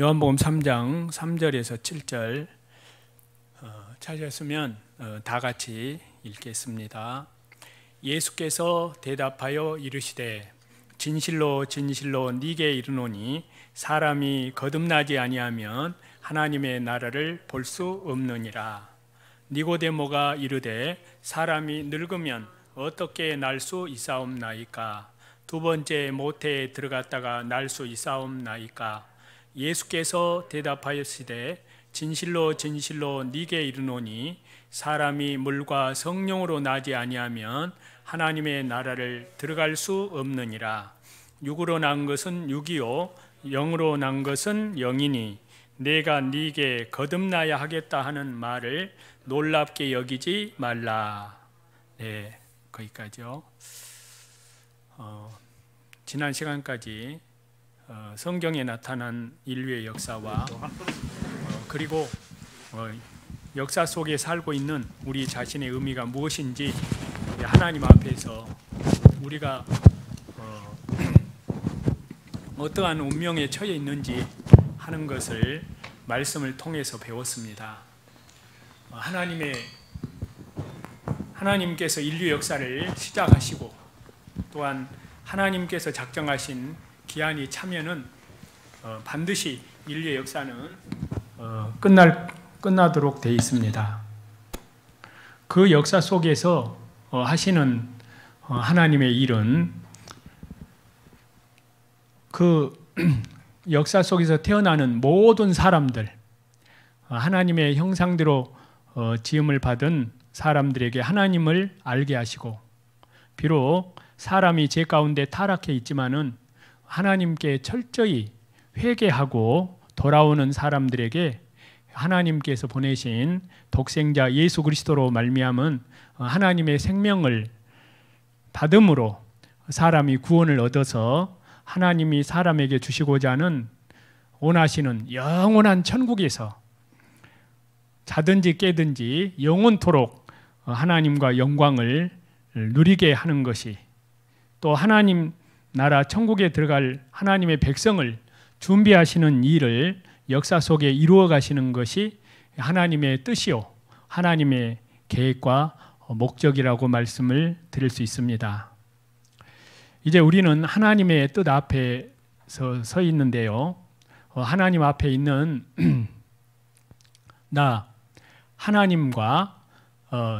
요한복음 3장 3절에서 7절 찾았으면 다 같이 읽겠습니다. 예수께서 대답하여 이르시되 진실로 진실로 네게 이르노니 사람이 거듭나지 아니하면 하나님의 나라를 볼 수 없느니라. 니고데모가 이르되 사람이 늙으면 어떻게 날 수 있사옵나이까? 두 번째 모태에 들어갔다가 날 수 있사옵나이까? 예수께서 대답하였으되 진실로 진실로 네게 이르노니 사람이 물과 성령으로 나지 아니하면 하나님의 나라를 들어갈 수 없느니라. 육으로 난 것은 육이요 영으로 난 것은 영이니 내가 네게 거듭나야 하겠다 하는 말을 놀랍게 여기지 말라. 네, 거기까지요. 지난 시간까지 성경에 나타난 인류의 역사와 그리고 역사 속에 살고 있는 우리 자신의 의미가 무엇인지 하나님 앞에서 우리가 어떠한 운명에 처해 있는지 하는 것을 말씀을 통해서 배웠습니다. 하나님께서 인류 역사를 시작하시고 또한 하나님께서 작정하신 기한이 차면은 반드시 인류의 역사는 끝나도록 되어 있습니다. 그 역사 속에서 하시는 하나님의 일은 그 역사 속에서 태어나는 모든 사람들, 하나님의 형상대로 지음을 받은 사람들에게 하나님을 알게 하시고, 비록 사람이 죄 가운데 타락해 있지만은 하나님께 철저히 회개하고 돌아오는 사람들에게 하나님께서 보내신 독생자 예수 그리스도로 말미암은 하나님의 생명을 받음으로 사람이 구원을 얻어서 하나님이 사람에게 주시고자 하는 원하시는 영원한 천국에서 자든지 깨든지 영원토록 하나님과 영광을 누리게 하는 것이, 또 하나님 나라 천국에 들어갈 하나님의 백성을 준비하시는 일을 역사 속에 이루어 가시는 것이 하나님의 뜻이요 하나님의 계획과 목적이라고 말씀을 드릴 수 있습니다. 이제 우리는 하나님의 뜻 앞에 서 있는데요, 하나님 앞에 있는 나 하나님과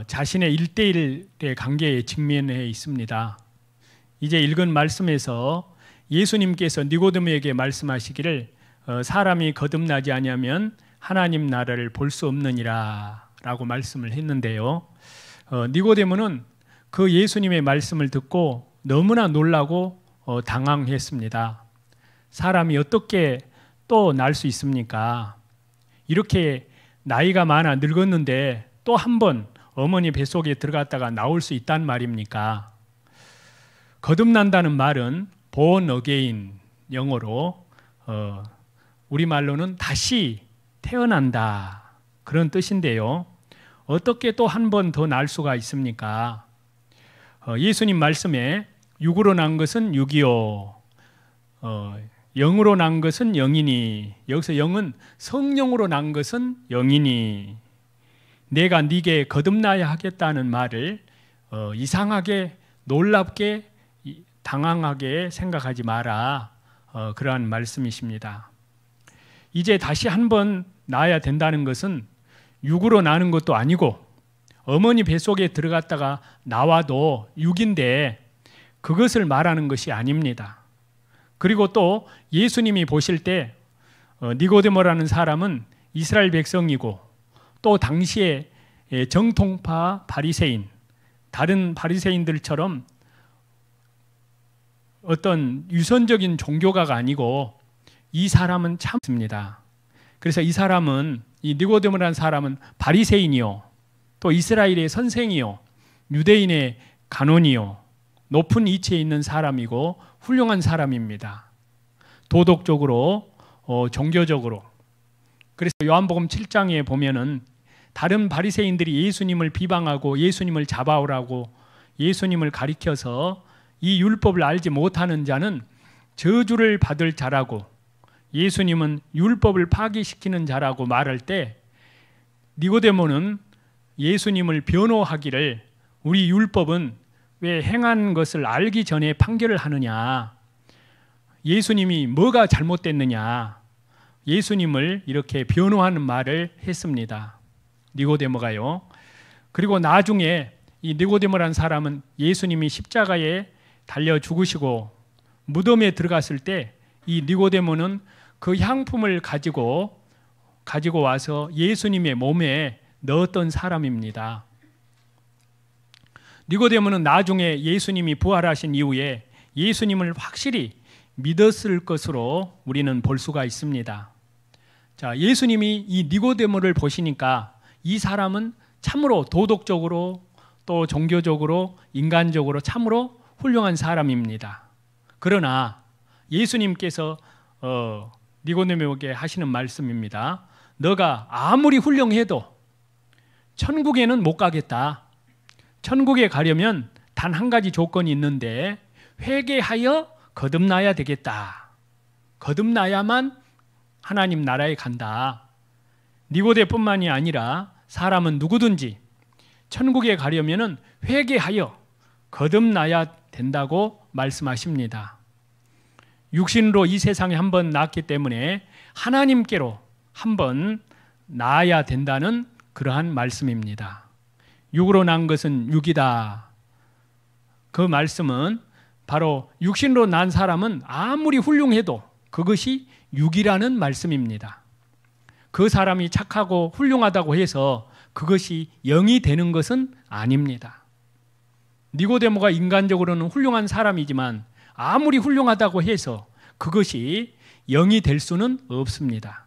자신의 1:1의 관계에 직면해 있습니다. 이제 읽은 말씀에서 예수님께서 니고데모에게 말씀하시기를 사람이 거듭나지 아니하면 하나님 나라를 볼 수 없느니라 라고 말씀을 했는데요, 니고데모는 그 예수님의 말씀을 듣고 너무나 놀라고 당황했습니다. 사람이 어떻게 또 날 수 있습니까? 이렇게 나이가 많아 늙었는데 또 한 번 어머니 뱃속에 들어갔다가 나올 수 있단 말입니까? 거듭난다는 말은 born again, 영어로 우리말로는 다시 태어난다, 그런 뜻인데요, 어떻게 또 한 번 더 날 수가 있습니까? 예수님 말씀에 육으로 난 것은 육이요 영으로 난 것은 영이니, 여기서 영은 성령으로 난 것은 영이니 내가 네게 거듭나야 하겠다는 말을 이상하게 놀랍게 당황하게 생각하지 마라, 그러한 말씀이십니다. 이제 다시 한번 나야 된다는 것은 육으로 나는 것도 아니고 어머니 뱃속에 들어갔다가 나와도 육인데 그것을 말하는 것이 아닙니다. 그리고 또 예수님이 보실 때 니고데모라는 사람은 이스라엘 백성이고 또 당시에 정통파 바리새인, 다른 바리새인들처럼 어떤 유선적인 종교가가 아니고 이 사람은 참습니다. 그래서 이 사람은, 이 니고데모라는 사람은 바리새인이요 또 이스라엘의 선생이요 유대인의 간원이요 높은 위치에 있는 사람이고 훌륭한 사람입니다. 도덕적으로 종교적으로. 그래서 요한복음 7장에 보면은 다른 바리새인들이 예수님을 비방하고 예수님을 잡아오라고 예수님을 가리켜서 이 율법을 알지 못하는 자는 저주를 받을 자라고 예수님은 율법을 파기시키는 자라고 말할 때 니고데모는 예수님을 변호하기를 우리 율법은 왜 행한 것을 알기 전에 판결을 하느냐, 예수님이 뭐가 잘못됐느냐, 예수님을 이렇게 변호하는 말을 했습니다. 니고데모가요. 그리고 나중에 이 니고데모라는 사람은 예수님이 십자가에 달려 죽으시고 무덤에 들어갔을 때 이 니고데모는 그 향품을 가지고 와서 예수님의 몸에 넣었던 사람입니다. 니고데모는 나중에 예수님이 부활하신 이후에 예수님을 확실히 믿었을 것으로 우리는 볼 수가 있습니다. 자, 예수님이 이 니고데모를 보시니까 이 사람은 참으로 도덕적으로 또 종교적으로 인간적으로 참으로 훌륭한 사람입니다. 그러나 예수님께서 니고데모에게 하시는 말씀입니다. 너가 아무리 훌륭해도 천국에는 못 가겠다. 천국에 가려면 단 한 가지 조건이 있는데 회개하여 거듭나야 되겠다. 거듭나야만 하나님 나라에 간다. 니고데뿐만이 아니라 사람은 누구든지 천국에 가려면 회개하여 거듭나야 된다고 말씀하십니다. 육신으로 이 세상에 한번 낳았기 때문에 하나님께로 한번 나아야 된다는 그러한 말씀입니다. 육으로 난 것은 육이다. 그 말씀은 바로 육신으로 난 사람은 아무리 훌륭해도 그것이 육이라는 말씀입니다. 그 사람이 착하고 훌륭하다고 해서 그것이 영이 되는 것은 아닙니다. 니고데모가 인간적으로는 훌륭한 사람이지만 아무리 훌륭하다고 해서 그것이 영이 될 수는 없습니다.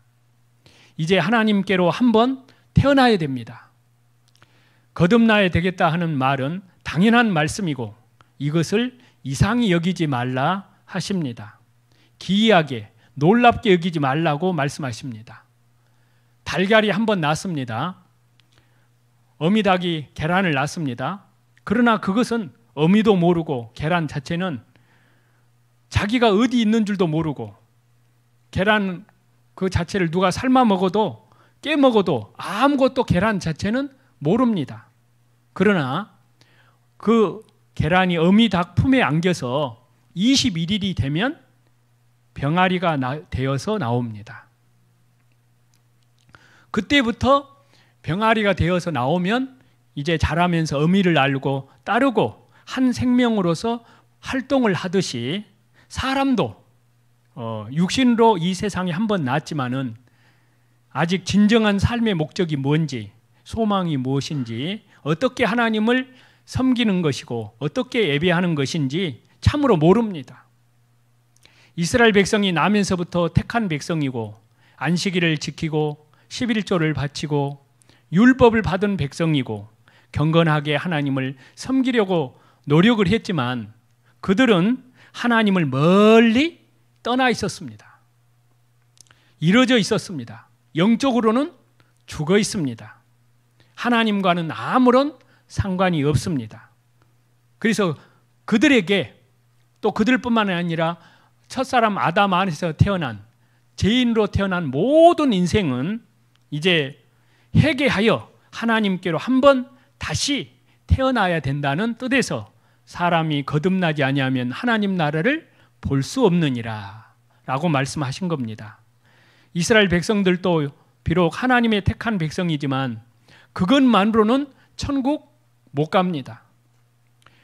이제 하나님께로 한번 태어나야 됩니다. 거듭나야 되겠다 하는 말은 당연한 말씀이고 이것을 이상히 여기지 말라 하십니다. 기이하게 놀랍게 여기지 말라고 말씀하십니다. 달걀이 한번 낳습니다. 어미닭이 계란을 낳습니다. 그러나 그것은 어미도 모르고 계란 자체는 자기가 어디 있는 줄도 모르고 계란 그 자체를 누가 삶아 먹어도 깨 먹어도 아무것도 계란 자체는 모릅니다. 그러나 그 계란이 어미 닭 품에 안겨서 21일이 되면 병아리가 되어서 나옵니다. 그때부터 병아리가 되어서 나오면 이제 자라면서 어미를 알고 따르고 한 생명으로서 활동을 하듯이 사람도 육신으로 이 세상에 한번 낳았지만은 아직 진정한 삶의 목적이 뭔지, 소망이 무엇인지, 어떻게 하나님을 섬기는 것이고 어떻게 예배하는 것인지 참으로 모릅니다. 이스라엘 백성이 나면서부터 택한 백성이고 안식일을 지키고 11조를 바치고 율법을 받은 백성이고 경건하게 하나님을 섬기려고 노력을 했지만 그들은 하나님을 멀리 떠나 있었습니다. 이루어져 있었습니다. 영적으로는 죽어 있습니다. 하나님과는 아무런 상관이 없습니다. 그래서 그들에게 또 그들뿐만 아니라 첫사람 아담 안에서 태어난 죄인으로 태어난 모든 인생은 이제 회개하여 하나님께로 한번 다시 태어나야 된다는 뜻에서 사람이 거듭나지 아니하면 하나님 나라를 볼 수 없느니라 라고 말씀하신 겁니다. 이스라엘 백성들도 비록 하나님의 택한 백성이지만 그것만으로는 천국 못 갑니다.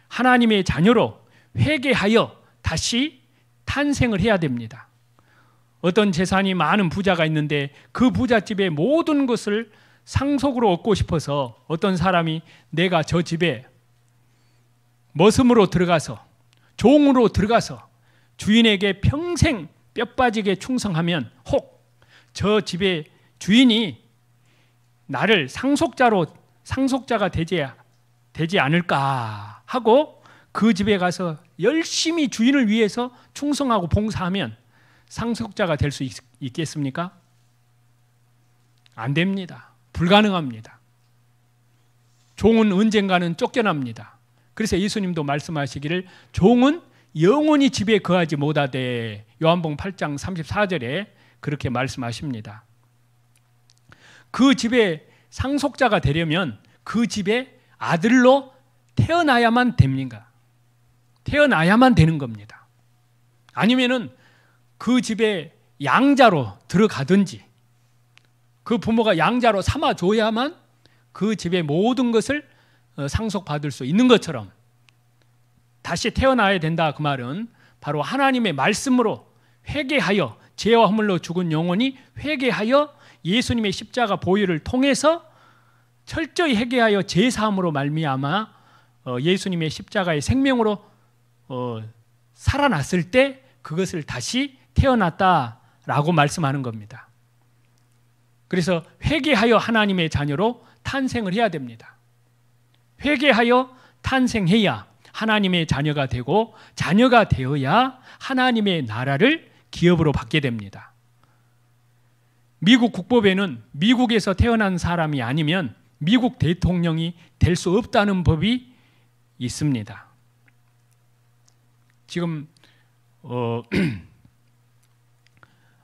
하나님의 자녀로 회개하여 다시 탄생을 해야 됩니다. 어떤 재산이 많은 부자가 있는데 그 부잣집의 모든 것을 상속으로 얻고 싶어서 어떤 사람이 내가 저 집에 머슴으로 들어가서 종으로 들어가서 주인에게 평생 뼈 빠지게 충성하면 혹 저 집의 주인이 나를 상속자가 되지 않을까 하고 그 집에 가서 열심히 주인을 위해서 충성하고 봉사하면 상속자가 될 수 있겠습니까? 안 됩니다. 불가능합니다. 종은 언젠가는 쫓겨납니다. 그래서 예수님도 말씀하시기를 종은 영원히 집에 거하지 못하되 요한복음 8장 34절에 그렇게 말씀하십니다. 그 집의 상속자가 되려면 그 집의 아들로 태어나야만 됩니까? 태어나야만 되는 겁니다. 아니면은 그 집의 양자로 들어가든지 그 부모가 양자로 삼아줘야만 그 집의 모든 것을 상속받을 수 있는 것처럼 다시 태어나야 된다. 그 말은 바로 하나님의 말씀으로 회개하여 죄와 허물로 죽은 영혼이 회개하여 예수님의 십자가 보혈을 통해서 철저히 회개하여 제사함으로 말미암아 예수님의 십자가의 생명으로 살아났을 때 그것을 다시 태어났다라고 말씀하는 겁니다. 그래서 회개하여 하나님의 자녀로 탄생을 해야 됩니다. 회개하여 탄생해야 하나님의 자녀가 되고 자녀가 되어야 하나님의 나라를 기업으로 받게 됩니다. 미국 국법에는 미국에서 태어난 사람이 아니면 미국 대통령이 될 수 없다는 법이 있습니다. 지금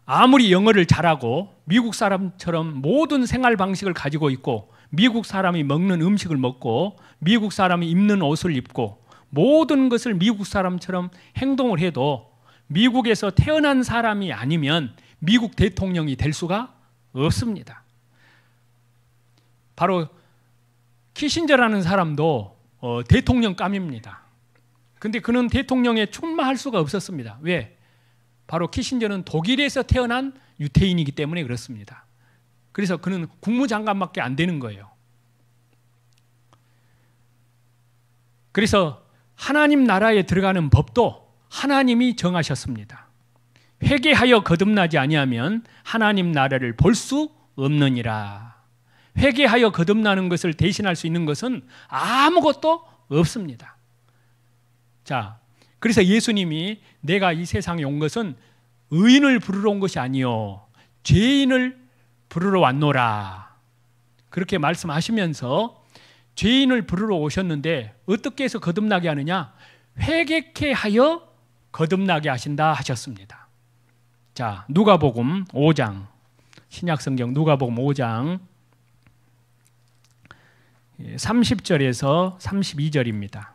아무리 영어를 잘하고 미국 사람처럼 모든 생활 방식을 가지고 있고 미국 사람이 먹는 음식을 먹고 미국 사람이 입는 옷을 입고 모든 것을 미국 사람처럼 행동을 해도 미국에서 태어난 사람이 아니면 미국 대통령이 될 수가 없습니다. 바로 키신저라는 사람도 대통령감입니다. 근데 그는 대통령에 출마할 수가 없었습니다. 왜? 바로 키신저는 독일에서 태어난 유태인이기 때문에 그렇습니다. 그래서 그는 국무장관밖에 안 되는 거예요. 그래서 하나님 나라에 들어가는 법도 하나님이 정하셨습니다. 회개하여 거듭나지 아니하면 하나님 나라를 볼 수 없느니라. 회개하여 거듭나는 것을 대신할 수 있는 것은 아무것도 없습니다. 자, 그래서 예수님이 내가 이 세상에 온 것은 의인을 부르러 온 것이 아니요 죄인을 부르러 왔노라. 그렇게 말씀하시면서 죄인을 부르러 오셨는데 어떻게 해서 거듭나게 하느냐? 회개케 하여 거듭나게 하신다 하셨습니다. 자, 누가복음 5장, 신약성경 누가복음 5장 30절에서 32절입니다.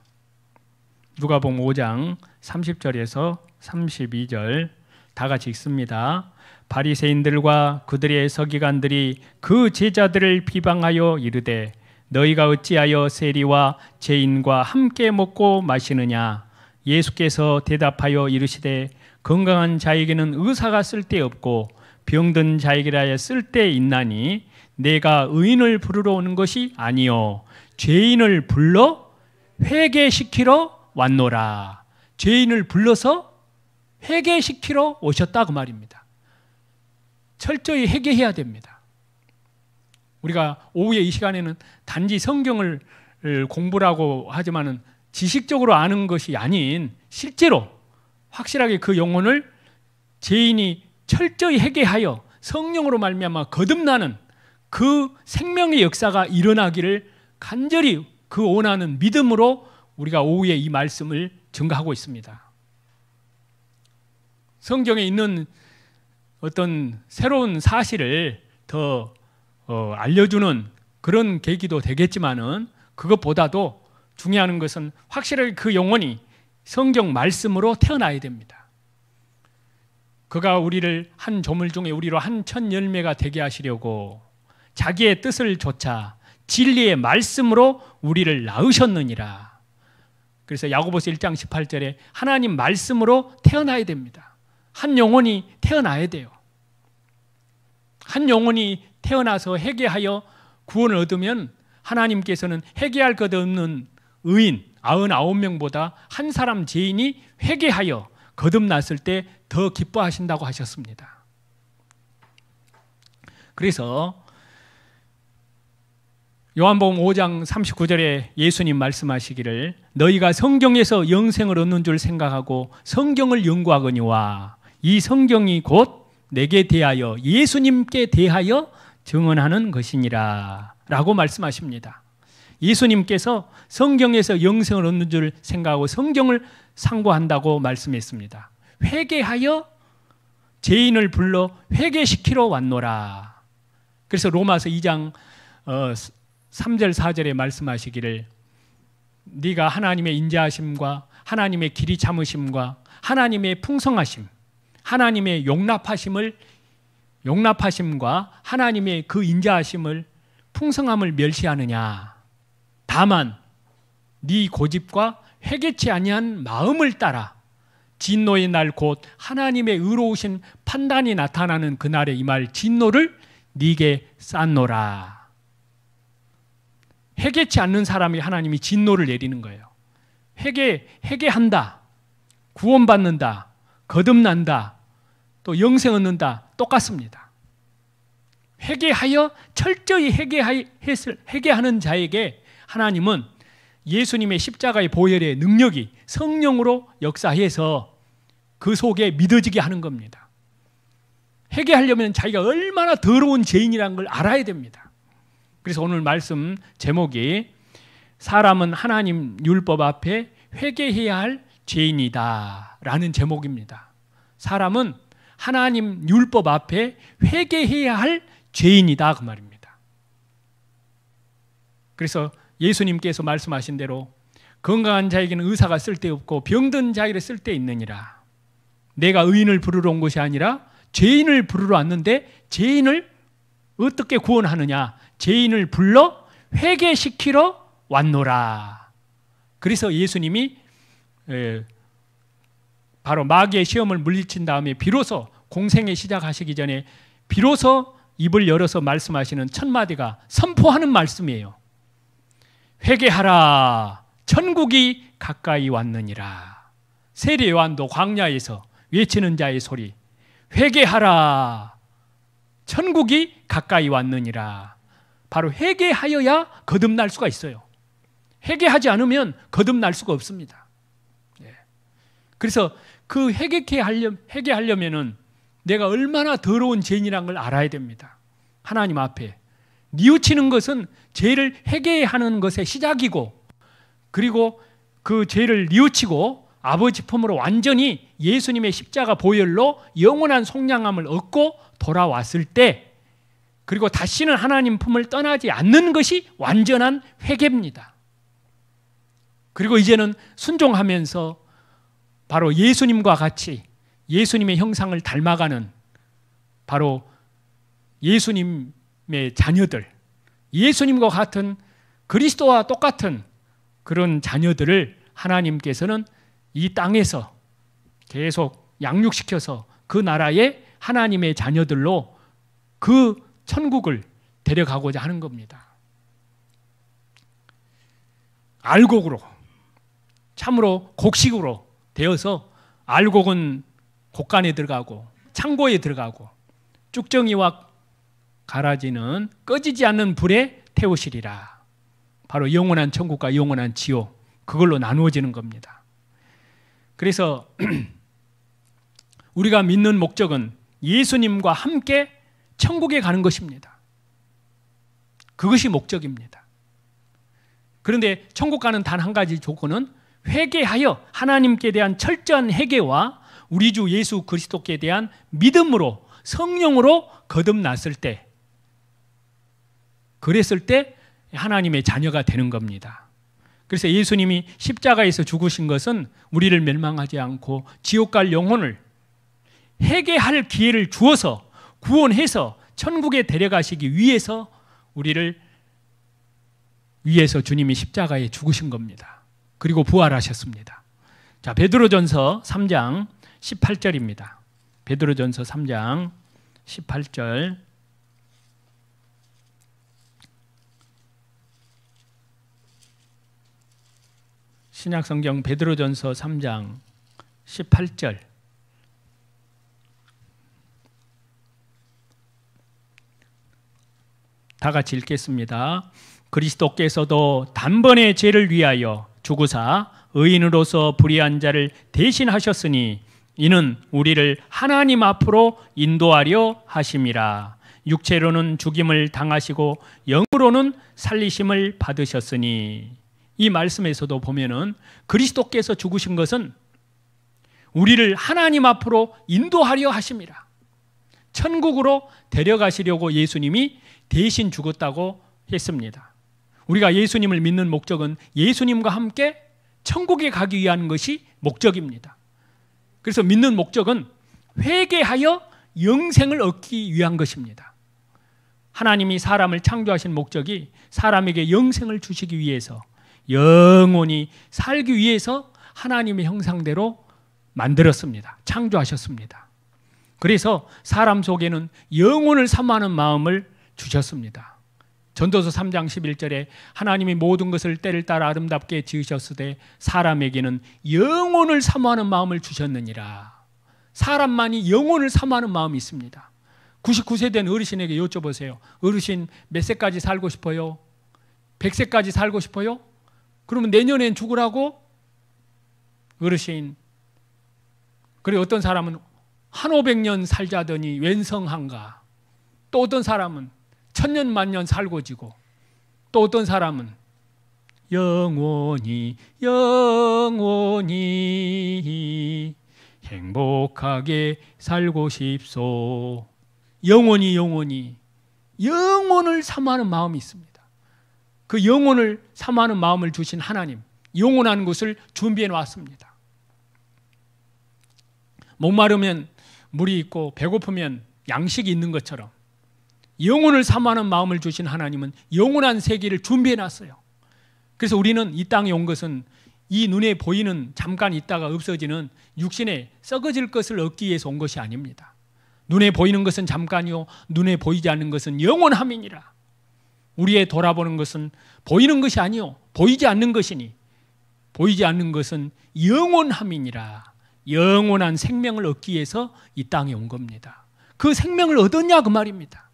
누가복음 5장 30절에서 32절 다 같이 읽습니다. 바리새인들과 그들의 서기관들이 그 제자들을 비방하여 이르되 너희가 어찌하여 세리와 죄인과 함께 먹고 마시느냐? 예수께서 대답하여 이르시되 건강한 자에게는 의사가 쓸데없고 병든 자에게라야 쓸데있나니 내가 의인을 부르러 오는 것이 아니요 죄인을 불러 회개시키러 왔노라. 죄인을 불러서 회개시키러 오셨다 그 말입니다. 철저히 회개해야 됩니다. 우리가 오후에 이 시간에는 단지 성경을 공부라고 하지만은 지식적으로 아는 것이 아닌 실제로 확실하게 그 영혼을 죄인이 철저히 회개하여 성령으로 말미암아 거듭나는 그 생명의 역사가 일어나기를 간절히 그 원하는 믿음으로 우리가 오후에 이 말씀을 증거하고 있습니다. 성경에 있는 어떤 새로운 사실을 더 알려주는 그런 계기도 되겠지만은 그것보다도 중요한 것은 확실하게 그 영혼이 성경 말씀으로 태어나야 됩니다. 그가 우리를 한 조물 중에 우리로 한 천 열매가 되게 하시려고 자기의 뜻을 좇아 진리의 말씀으로 우리를 낳으셨느니라. 그래서 야고보서 1장 18절에 하나님 말씀으로 태어나야 됩니다. 한 영혼이 태어나야 돼요. 한 영혼이 태어나서 회개하여 구원을 얻으면 하나님께서는 회개할 것 없는 의인 99명보다 한 사람 죄인이 회개하여 거듭났을 때 더 기뻐하신다고 하셨습니다. 그래서 요한복음 5장 39절에 예수님 말씀하시기를 너희가 성경에서 영생을 얻는 줄 생각하고 성경을 연구하거니와 이 성경이 곧 내게 대하여 예수님께 대하여 증언하는 것이니라 라고 말씀하십니다. 예수님께서 성경에서 영생을 얻는 줄 생각하고 성경을 상고한다고 말씀했습니다. 회개하여 죄인을 불러 회개시키러 왔노라. 그래서 로마서 2장 3절 4절에 말씀하시기를 네가 하나님의 인자하심과 하나님의 길이 참으심과 하나님의 풍성하심, 하나님의 용납하심과 하나님의 그 인자하심을 풍성함을 멸시하느냐. 다만 네 고집과 회개치 아니한 마음을 따라 진노의 날 곧 하나님의 의로우신 판단이 나타나는 그날에 임할 진노를 네게 쌓노라. 회개치 않는 사람이 하나님이 진노를 내리는 거예요. 회개한다, 구원받는다, 거듭난다, 또 영생 얻는다, 똑같습니다. 회개하여 철저히 회개하는 자에게 하나님은 예수님의 십자가의 보혈의 능력이 성령으로 역사해서 그 속에 믿어지게 하는 겁니다. 회개하려면 자기가 얼마나 더러운 죄인이라는 걸 알아야 됩니다. 그래서 오늘 말씀 제목이 사람은 하나님 율법 앞에 회개해야 할 죄인이다 라는 제목입니다. 사람은 하나님 율법 앞에 회개해야 할 죄인이다 그 말입니다. 그래서 예수님께서 말씀하신 대로 건강한 자에게는 의사가 쓸데없고 병든 자에게 쓸데있느니라. 내가 의인을 부르러 온 것이 아니라 죄인을 부르러 왔는데 죄인을 어떻게 구원하느냐? 죄인을 불러 회개시키러 왔노라. 그래서 예수님이 바로 마귀의 시험을 물리친 다음에 비로소 공생에 시작하시기 전에 비로소 입을 열어서 말씀하시는 첫 마디가 선포하는 말씀이에요. 회개하라, 천국이 가까이 왔느니라. 세례 요한도 광야에서 외치는 자의 소리, 회개하라, 천국이 가까이 왔느니라. 바로 회개하여야 거듭날 수가 있어요. 회개하지 않으면 거듭날 수가 없습니다. 그래서 그 회개하려면은 내가 얼마나 더러운 죄인이라는 걸 알아야 됩니다. 하나님 앞에 뉘우치는 것은 죄를 회개하는 것의 시작이고, 그리고 그 죄를 뉘우치고 아버지 품으로 완전히 예수님의 십자가 보혈로 영원한 속량함을 얻고 돌아왔을 때, 그리고 다시는 하나님 품을 떠나지 않는 것이 완전한 회개입니다. 그리고 이제는 순종하면서 바로 예수님과 같이 예수님의 형상을 닮아가는 바로 예수님의 자녀들, 예수님과 같은 그리스도와 똑같은 그런 자녀들을 하나님께서는 이 땅에서 계속 양육시켜서 그 나라의 하나님의 자녀들로 그 천국을 데려가고자 하는 겁니다. 알곡으로, 참으로 곡식으로 되어서 알곡은 곡간에 들어가고 창고에 들어가고 쭉정이와 가라지는 꺼지지 않는 불에 태우시리라. 바로 영원한 천국과 영원한 지옥, 그걸로 나누어지는 겁니다. 그래서 우리가 믿는 목적은 예수님과 함께 천국에 가는 것입니다. 그것이 목적입니다. 그런데 천국 가는 단 한 가지 조건은 회개하여 하나님께 대한 철저한 회개와 우리 주 예수 그리스도께 대한 믿음으로 성령으로 거듭났을 때, 그랬을 때 하나님의 자녀가 되는 겁니다. 그래서 예수님이 십자가에서 죽으신 것은 우리를 멸망하지 않고 지옥 갈 영혼을 회개할 기회를 주어서 구원해서 천국에 데려가시기 위해서 우리를 위해서 주님이 십자가에 죽으신 겁니다. 그리고 부활하셨습니다. 자, 베드로전서 3장 18절입니다. 베드로전서 3장 18절. 신약성경 베드로전서 3장 18절. 다 같이 읽겠습니다. 그리스도께서도 단번에 죄를 위하여 죽으사 의인으로서 불의한 자를 대신하셨으니 이는 우리를 하나님 앞으로 인도하려 하심이라. 육체로는 죽임을 당하시고 영으로는 살리심을 받으셨으니. 이 말씀에서도 보면은 그리스도께서 죽으신 것은 우리를 하나님 앞으로 인도하려 하심이라. 천국으로 데려가시려고 예수님이 대신 죽었다고 했습니다. 우리가 예수님을 믿는 목적은 예수님과 함께 천국에 가기 위한 것이 목적입니다. 그래서 믿는 목적은 회개하여 영생을 얻기 위한 것입니다. 하나님이 사람을 창조하신 목적이 사람에게 영생을 주시기 위해서, 영원히 살기 위해서 하나님의 형상대로 만들었습니다. 창조하셨습니다. 그래서 사람 속에는 영혼을 사모하는 마음을 주셨습니다. 전도서 3장 11절에 하나님이 모든 것을 때를 따라 아름답게 지으셨으되 사람에게는 영혼을 사모하는 마음을 주셨느니라. 사람만이 영혼을 사모하는 마음이 있습니다. 99세 된 어르신에게 여쭤보세요. 어르신 몇 세까지 살고 싶어요? 100세까지 살고 싶어요? 그러면 내년엔 죽으라고? 어르신. 그리고 어떤 사람은 한 500년 살자더니 웬성한가? 또 어떤 사람은 천년 만년 살고 지고, 또 어떤 사람은 영원히 행복하게 살고 싶소. 영원히 영혼을 사모하는 마음이 있습니다. 그 영혼을 사모하는 마음을 주신 하나님, 영원한 것을 준비해 놨습니다. 목마르면 물이 있고 배고프면 양식이 있는 것처럼 영혼을 사모하는 마음을 주신 하나님은 영원한 세계를 준비해 놨어요. 그래서 우리는 이 땅에 온 것은 이 눈에 보이는 잠깐 있다가 없어지는 육신에 썩어질 것을 얻기 위해서 온 것이 아닙니다. 눈에 보이는 것은 잠깐이요 눈에 보이지 않는 것은 영원함이니라. 우리의 돌아보는 것은 보이는 것이 아니요 보이지 않는 것이니 보이지 않는 것은 영원함이니라. 영원한 생명을 얻기 위해서 이 땅에 온 겁니다. 그 생명을 얻었냐 그 말입니다.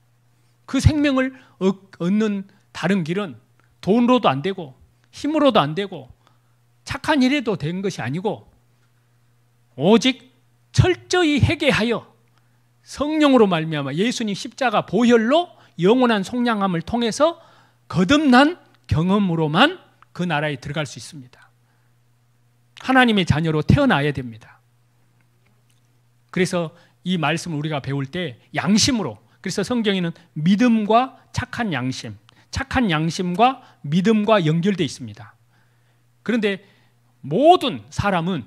그 생명을 얻는 다른 길은 돈으로도 안 되고 힘으로도 안 되고 착한 일에도 된 것이 아니고 오직 철저히 회개하여 성령으로 말미암아 예수님 십자가 보혈로 영원한 속량함을 통해서 거듭난 경험으로만 그 나라에 들어갈 수 있습니다. 하나님의 자녀로 태어나야 됩니다. 그래서 이 말씀을 우리가 배울 때 양심으로, 그래서 성경에는 믿음과 착한 양심, 착한 양심과 믿음과 연결되어 있습니다. 그런데 모든 사람은,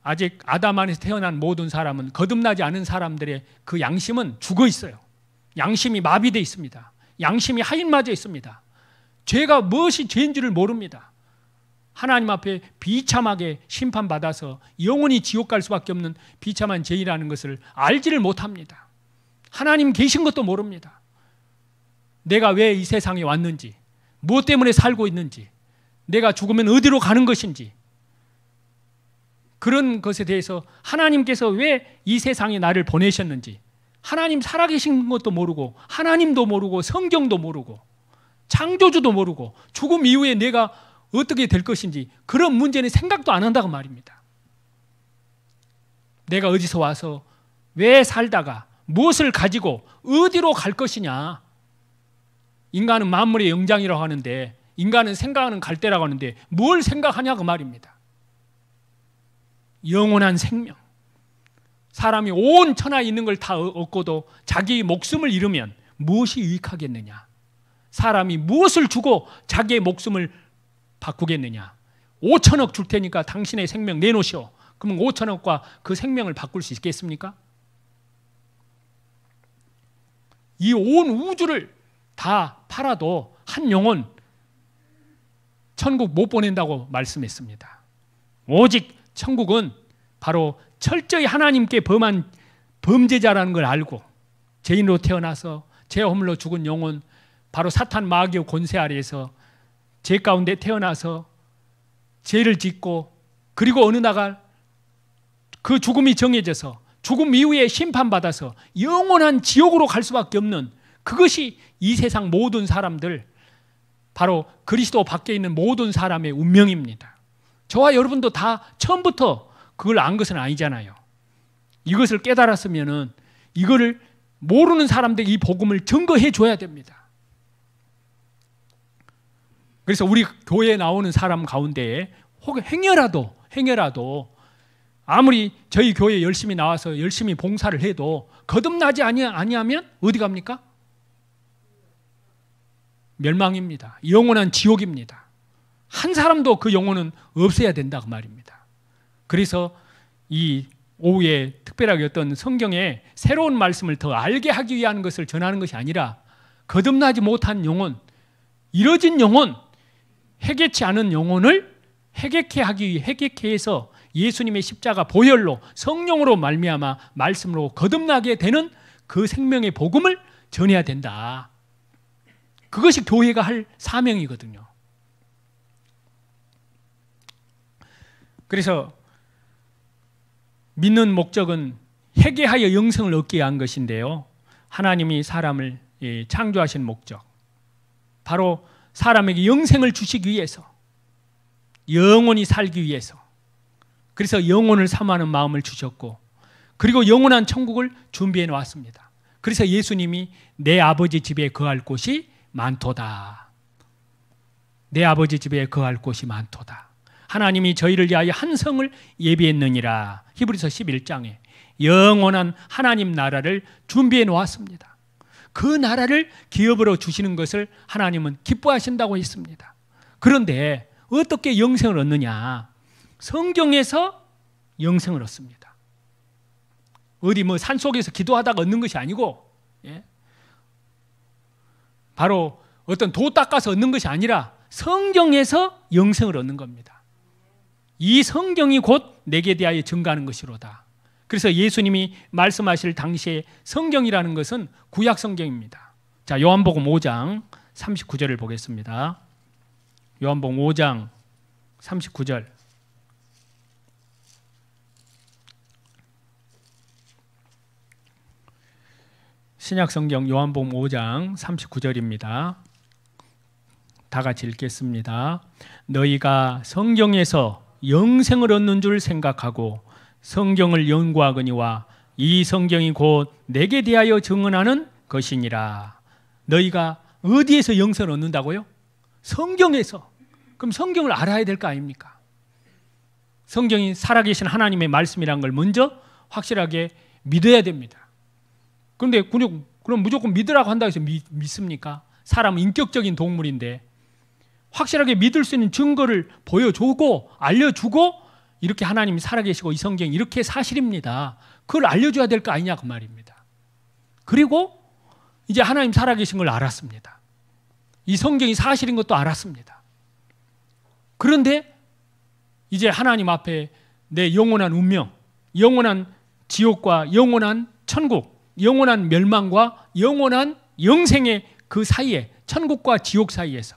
아직 아담 안에서 태어난 모든 사람은, 거듭나지 않은 사람들의 그 양심은 죽어 있어요. 양심이 마비되어 있습니다. 양심이 하인맞아 있습니다. 죄가 무엇이 죄인지를 모릅니다. 하나님 앞에 비참하게 심판받아서 영원히 지옥 갈 수밖에 없는 비참한 죄인이라는 것을 알지를 못합니다. 하나님 계신 것도 모릅니다. 내가 왜 이 세상에 왔는지, 무엇 때문에 살고 있는지, 내가 죽으면 어디로 가는 것인지, 그런 것에 대해서 하나님께서 왜 이 세상에 나를 보내셨는지, 하나님 살아계신 것도 모르고, 하나님도 모르고, 성경도 모르고, 창조주도 모르고, 죽음 이후에 내가 어떻게 될 것인지 그런 문제는 생각도 안 한다고 말입니다. 내가 어디서 와서 왜 살다가 무엇을 가지고 어디로 갈 것이냐. 인간은 만물의 영장이라고 하는데, 인간은 생각하는 갈대라고 하는데 뭘 생각하냐 그 말입니다. 영원한 생명. 사람이 온 천하에 있는 걸 다 얻고도 자기 목숨을 잃으면 무엇이 유익하겠느냐. 사람이 무엇을 주고 자기의 목숨을 바꾸겠느냐. 5천억 줄 테니까 당신의 생명 내놓으시오. 그러면 5천억과 그 생명을 바꿀 수 있겠습니까? 이 온 우주를 다 팔아도 한 영혼 천국 못 보낸다고 말씀했습니다. 오직 천국은 바로 철저히 하나님께 범한 범죄자라는 걸 알고 죄인으로 태어나서 죄 허물로 죽은 영혼, 바로 사탄 마귀의 권세 아래에서 죄 가운데 태어나서 죄를 짓고, 그리고 어느 나가 그 죽음이 정해져서 죽음 이후에 심판받아서 영원한 지옥으로 갈 수밖에 없는, 그것이 이 세상 모든 사람들, 바로 그리스도 밖에 있는 모든 사람의 운명입니다. 저와 여러분도 다 처음부터 그걸 안 것은 아니잖아요. 이것을 깨달았으면은 이거를 모르는 사람들에게 이 복음을 증거해 줘야 됩니다. 그래서 우리 교회에 나오는 사람 가운데에 혹 행여라도 아무리 저희 교회 열심히 나와서 열심히 봉사를 해도 거듭나지 아니하면 어디 갑니까? 멸망입니다. 영원한 지옥입니다. 한 사람도 그 영혼은 없애야 된다 그 말입니다. 그래서 이 오후에 특별하게 어떤 성경의 새로운 말씀을 더 알게 하기 위한 것을 전하는 것이 아니라 거듭나지 못한 영혼, 이뤄진 영혼, 회개치 않은 영혼을 회개케 하기 위해 회개케 해서 예수님의 십자가 보혈로 성령으로 말미암아 말씀으로 거듭나게 되는 그 생명의 복음을 전해야 된다. 그것이 교회가 할 사명이거든요. 그래서 믿는 목적은 회개하여 영생을 얻기 위한 것인데요. 하나님이 사람을 창조하신 목적, 바로 사람에게 영생을 주시기 위해서, 영원히 살기 위해서, 그래서 영혼을 사모하는 마음을 주셨고, 그리고 영원한 천국을 준비해 놓았습니다. 그래서 예수님이 내 아버지 집에 거할 곳이 많도다. 내 아버지 집에 거할 곳이 많도다. 하나님이 저희를 위하여 한 성을 예비했느니라. 히브리서 11장에 영원한 하나님 나라를 준비해 놓았습니다. 그 나라를 기업으로 주시는 것을 하나님은 기뻐하신다고 했습니다. 그런데 어떻게 영생을 얻느냐? 성경에서 영생을 얻습니다. 어디 뭐 산속에서 기도하다가 얻는 것이 아니고, 바로 어떤 도 닦아서 얻는 것이 아니라 성경에서 영생을 얻는 겁니다. 이 성경이 곧 내게 대하여 증거하는 것이로다. 그래서 예수님이 말씀하실 당시에 성경이라는 것은 구약 성경입니다. 자, 요한복음 5장 39절을 보겠습니다. 요한복음 5장 39절. 신약성경 요한복음 5장 39절입니다. 다 같이 읽겠습니다. 너희가 성경에서 영생을 얻는 줄 생각하고 성경을 연구하거니와 이 성경이 곧 내게 대하여 증언하는 것이니라. 너희가 어디에서 영생을 얻는다고요? 성경에서. 그럼 성경을 알아야 될 거 아닙니까? 성경이 살아계신 하나님의 말씀이란 걸 먼저 확실하게 믿어야 됩니다. 그런데 그럼 무조건 믿으라고 한다고 해서 믿습니까? 사람은 인격적인 동물인데 확실하게 믿을 수 있는 증거를 보여주고 알려주고 이렇게 하나님이 살아계시고 이 성경이 이렇게 사실입니다. 그걸 알려줘야 될 거 아니냐 그 말입니다. 그리고 이제 하나님 살아계신 걸 알았습니다. 이 성경이 사실인 것도 알았습니다. 그런데 이제 하나님 앞에 내 영원한 운명, 영원한 지옥과 영원한 천국, 영원한 멸망과 영원한 영생의 그 사이에, 천국과 지옥 사이에서,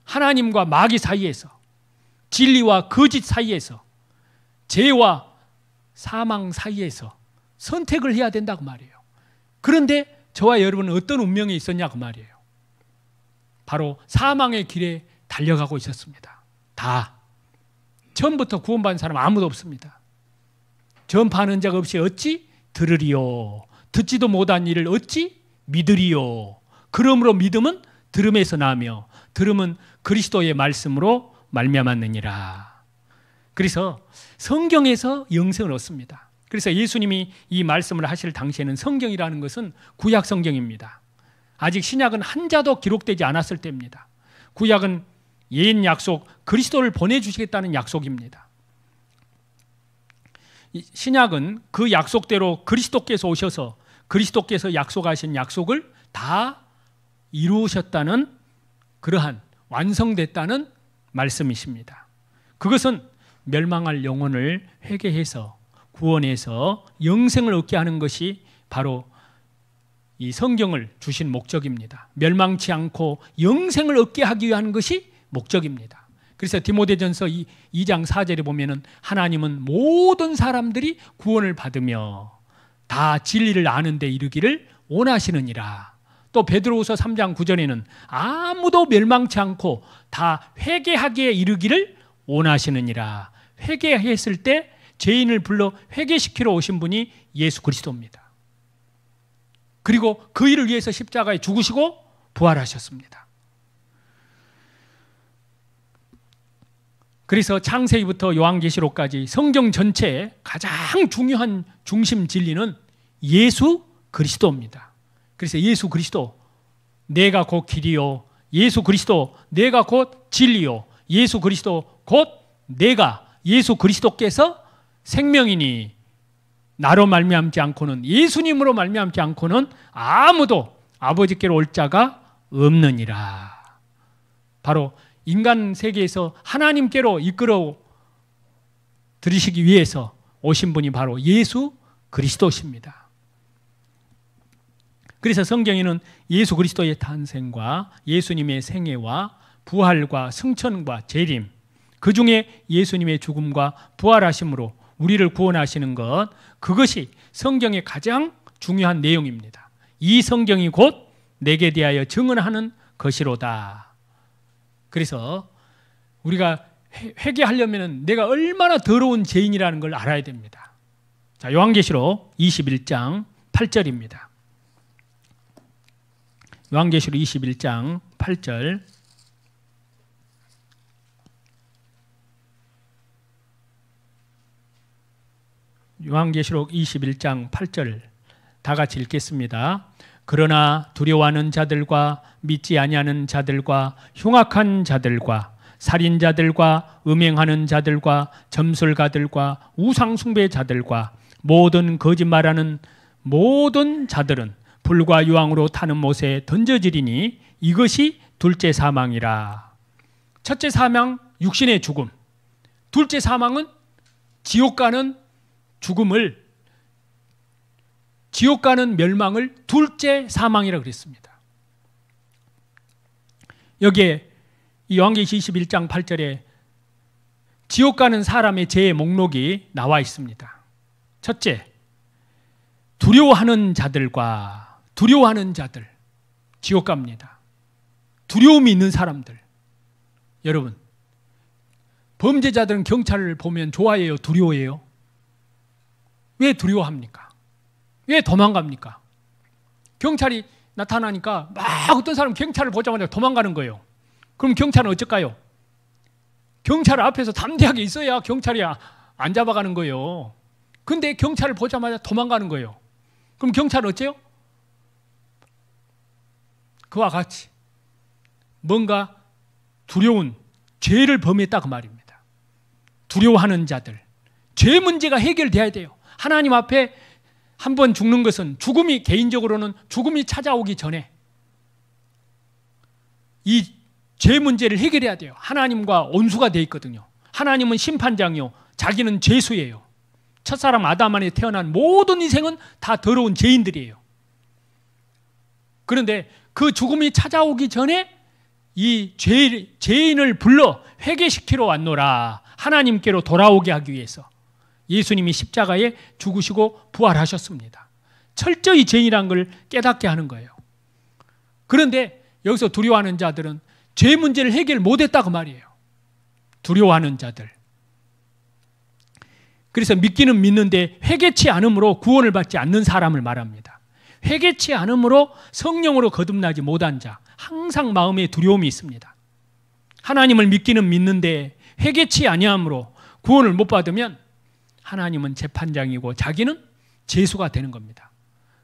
하나님과 마귀 사이에서, 진리와 거짓 사이에서, 죄와 사망 사이에서 선택을 해야 된다고 말이에요. 그런데 저와 여러분은 어떤 운명이 있었냐 그 말이에요. 바로 사망의 길에 달려가고 있었습니다. 다. 처음부터 구원받은 사람 아무도 없습니다. 전파하는 자가 없이 어찌 들으리요. 듣지도 못한 일을 어찌 믿으리요. 그러므로 믿음은 들음에서 나며 들음은 그리스도의 말씀으로 말미암았느니라. 그래서 성경에서 영생을 얻습니다. 그래서 예수님이 이 말씀을 하실 당시에는 성경이라는 것은 구약 성경입니다. 아직 신약은 한 자도 기록되지 않았을 때입니다. 구약은 옛 약속, 그리스도를 보내주시겠다는 약속입니다. 신약은 그 약속대로 그리스도께서 오셔서 그리스도께서 약속하신 약속을 다 이루셨다는, 그러한 완성됐다는 말씀이십니다. 그것은 멸망할 영혼을 회개해서 구원해서 영생을 얻게 하는 것이 바로 이 성경을 주신 목적입니다. 멸망치 않고 영생을 얻게 하기 위한 것이 목적입니다. 그래서 디모데전서 2장 4절에 보면은 하나님은 모든 사람들이 구원을 받으며 다 진리를 아는 데 이르기를 원하시느니라. 또 베드로후서 3장 9절에는 아무도 멸망치 않고 다 회개하기에 이르기를 원하시느니라. 회개했을 때 죄인을 불러 회개시키러 오신 분이 예수 그리스도입니다. 그리고 그 일을 위해서 십자가에 죽으시고 부활하셨습니다. 그래서 창세기부터 요한계시록까지 성경 전체의 가장 중요한 중심 진리는 예수 그리스도입니다. 그래서 예수 그리스도, 내가 곧 길이요, 예수 그리스도, 내가 곧 진리요, 예수 그리스도 곧 내가, 예수 그리스도께서 생명이니 나로 말미암지 않고는, 예수님으로 말미암지 않고는 아무도 아버지께로 올 자가 없느니라. 바로 인간 세계에서 하나님께로 이끌어 들으시기 위해서 오신 분이 바로 예수 그리스도십니다. 그래서 성경에는 예수 그리스도의 탄생과 예수님의 생애와 부활과 승천과 재림, 그 중에 예수님의 죽음과 부활하심으로 우리를 구원하시는 것, 그것이 성경의 가장 중요한 내용입니다. 이 성경이 곧 내게 대하여 증언하는 것이로다. 그래서 우리가 회개하려면 내가 얼마나 더러운 죄인이라는 걸 알아야 됩니다. 자, 요한계시록 21장 8절입니다. 요한계시록 21장 8절. 요한계시록 21장 8절 다 같이 읽겠습니다. 그러나 두려워하는 자들과 믿지 아니하는 자들과 흉악한 자들과 살인자들과 음행하는 자들과 점술가들과 우상숭배자들과 모든 거짓말하는 모든 자들은 불과 유황으로 타는 못에 던져지리니 이것이 둘째 사망이라. 첫째 사망, 육신의 죽음. 둘째 사망은 지옥 가는 죽음을, 지옥 가는 멸망을 둘째 사망이라고 그랬습니다. 여기에 이 요한계시록 21장 8절에 지옥 가는 사람의 죄의 목록이 나와 있습니다. 첫째, 두려워하는 자들과, 두려워하는 자들, 지옥 갑니다. 두려움이 있는 사람들. 여러분, 범죄자들은 경찰을 보면 좋아해요, 두려워해요? 왜 두려워합니까? 왜 도망갑니까? 경찰이 나타나니까 막 어떤 사람은 경찰을 보자마자 도망가는 거예요. 그럼 경찰은 어쩔까요? 경찰 앞에서 담대하게 있어야 경찰이 안 잡아가는 거예요. 근데 경찰을 보자마자 도망가는 거예요. 그럼 경찰은 어째요? 그와 같이 뭔가 두려운 죄를 범했다 그 말입니다. 두려워하는 자들, 죄 문제가 해결돼야 돼요. 하나님 앞에 한 번 죽는 것은, 죽음이, 개인적으로는 죽음이 찾아오기 전에 이 죄 문제를 해결해야 돼요. 하나님과 온수가 되어 있거든요. 하나님은 심판장이요, 자기는 죄수예요. 첫사람 아담 안에 태어난 모든 인생은 다 더러운 죄인들이에요. 그런데 그 죽음이 찾아오기 전에 이 죄인을 불러 회개시키러 왔노라. 하나님께로 돌아오게 하기 위해서 예수님이 십자가에 죽으시고 부활하셨습니다. 철저히 죄인이란 걸 깨닫게 하는 거예요. 그런데 여기서 두려워하는 자들은 죄 문제를 해결 못했다고 말이에요. 두려워하는 자들. 그래서 믿기는 믿는데 회개치 않음으로 구원을 받지 않는 사람을 말합니다. 회개치 않음으로 성령으로 거듭나지 못한 자, 항상 마음에 두려움이 있습니다. 하나님을 믿기는 믿는데 회개치 아니함으로 구원을 못 받으면 하나님은 재판장이고 자기는 죄수가 되는 겁니다.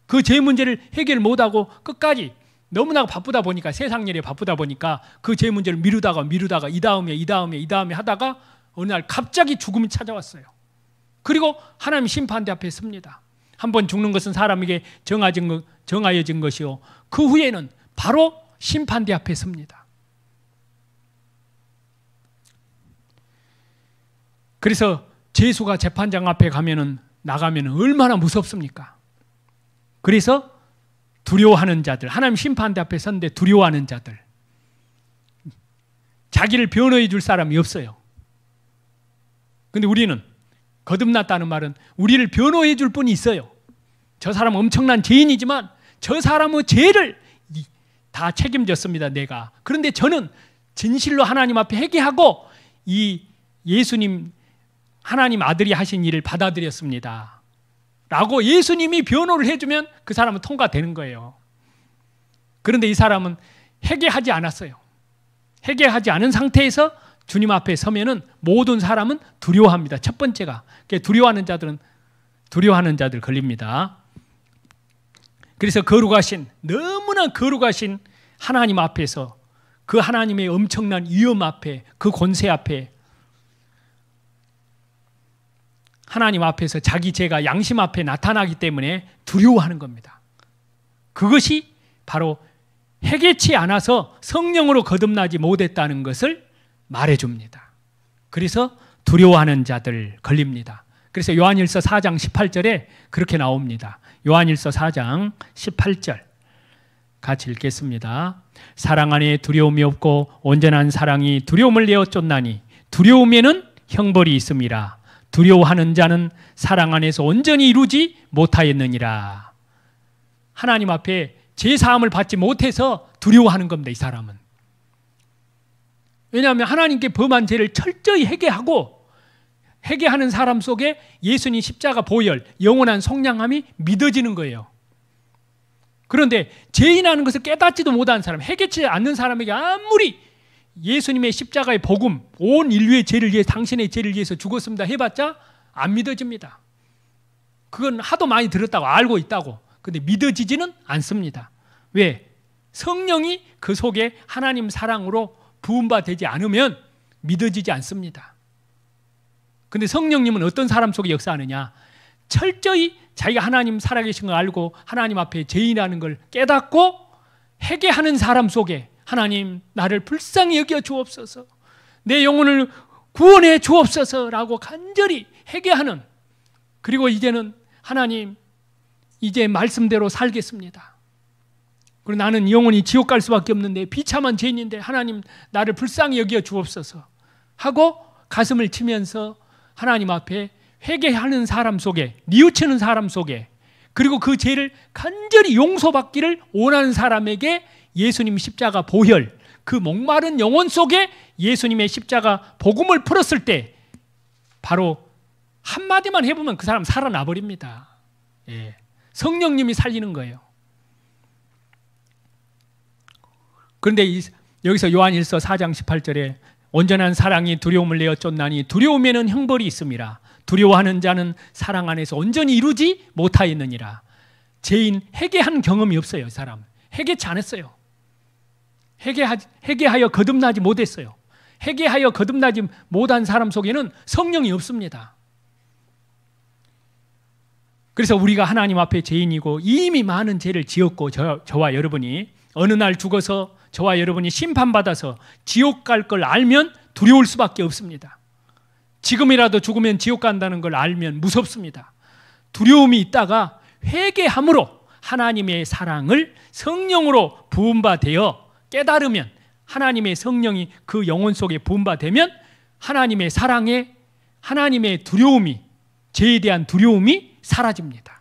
그 죄 문제를 해결 못하고 끝까지 너무나 바쁘다 보니까, 세상 일에 바쁘다 보니까 그 죄 문제를 미루다가 이 다음에 하다가 어느 날 갑자기 죽음이 찾아왔어요. 그리고 하나님 심판대 앞에 섭니다. 한 번 죽는 것은 사람에게 정하여진 것이요, 그 후에는 바로 심판대 앞에 섭니다. 그래서 죄수가 재판장 앞에 나가면은 얼마나 무섭습니까? 그래서 두려워하는 자들, 하나님 심판대 앞에 섰는데 두려워하는 자들, 자기를 변호해 줄 사람이 없어요. 근데 우리는, 거듭났다는 말은 우리를 변호해 줄 분이 있어요. 저 사람은 엄청난 죄인이지만 저 사람의 죄를 다 책임졌습니다, 내가. 그런데 저는 진실로 하나님 앞에 회개하고 이 예수님, 하나님 아들이 하신 일을 받아들였습니다 라고 예수님이 변호를 해주면 그 사람은 통과되는 거예요. 그런데 이 사람은 회개하지 않았어요. 회개하지 않은 상태에서 주님 앞에 서면은 모든 사람은 두려워합니다. 첫 번째가. 두려워하는 자들 걸립니다. 그래서 거룩하신, 너무나 거룩하신 하나님 앞에서, 그 하나님의 엄청난 위엄 앞에, 그 권세 앞에, 하나님 앞에서 자기 죄가 양심 앞에 나타나기 때문에 두려워하는 겁니다. 그것이 바로 회개치 않아서 성령으로 거듭나지 못했다는 것을 말해줍니다. 그래서 두려워하는 자들 걸립니다. 그래서 요한일서 4장 18절에 그렇게 나옵니다. 요한일서 4장 18절 같이 읽겠습니다. 사랑 안에 두려움이 없고 온전한 사랑이 두려움을 내어 쫓나니 두려움에는 형벌이 있음이라. 두려워하는 자는 사랑 안에서 온전히 이루지 못하였느니라. 하나님 앞에 제사함을 받지 못해서 두려워하는 겁니다. 이 사람은. 왜냐하면 하나님께 범한 죄를 철저히 회개하고, 회개하는 사람 속에 예수님 십자가 보혈, 영원한 속량함이 믿어지는 거예요. 그런데 죄인하는 것을 깨닫지도 못하는 사람, 회개치 않는 사람에게 아무리 예수님의 십자가의 복음, 온 인류의 죄를 위해, 당신의 죄를 위해서 죽었습니다 해봤자 안 믿어집니다. 그건 하도 많이 들었다고 알고 있다고. 근데 믿어지지는 않습니다. 왜? 성령이 그 속에 하나님 사랑으로 부음받지 않으면 믿어지지 않습니다. 근데 성령님은 어떤 사람 속에 역사하느냐? 철저히 자기가 하나님 살아계신 걸 알고 하나님 앞에 죄인이라는 걸 깨닫고 회개하는 사람 속에, 하나님 나를 불쌍히 여겨 주옵소서, 내 영혼을 구원해 주옵소서라고 간절히 회개하는, 그리고 이제는 하나님 이제 말씀대로 살겠습니다. 그리고 나는 영원히 지옥 갈 수밖에 없는데, 비참한 죄인인데 하나님 나를 불쌍히 여겨 주옵소서 하고 가슴을 치면서 하나님 앞에 회개하는 사람 속에, 뉘우치는 사람 속에, 그리고 그 죄를 간절히 용서받기를 원하는 사람에게 예수님 십자가 보혈, 그 목마른 영혼 속에 예수님의 십자가 복음을 풀었을 때 바로 한마디만 해보면 그 사람 살아나 버립니다. 예. 성령님이 살리는 거예요. 그런데 여기서 요한일서 4장 18절에 온전한 사랑이 두려움을 내어 쫓나니 두려움에는 형벌이 있음이라. 두려워하는 자는 사랑 안에서 온전히 이루지 못하였느니라. 죄인 회개한 경험이 없어요. 이 사람 회개치 않았어요. 회개하여 거듭나지 못했어요. 회개하여 거듭나지 못한 사람 속에는 성령이 없습니다. 그래서 우리가 하나님 앞에 죄인이고 이미 많은 죄를 지었고, 저와 여러분이 어느 날 죽어서 저와 여러분이 심판받아서 지옥 갈 걸 알면 두려울 수밖에 없습니다. 지금이라도 죽으면 지옥 간다는 걸 알면 무섭습니다. 두려움이 있다가 회개함으로 하나님의 사랑을 성령으로 부음받아 깨달으면, 하나님의 성령이 그 영혼 속에 부음받으면 하나님의 사랑에, 하나님의 두려움이, 죄에 대한 두려움이 사라집니다.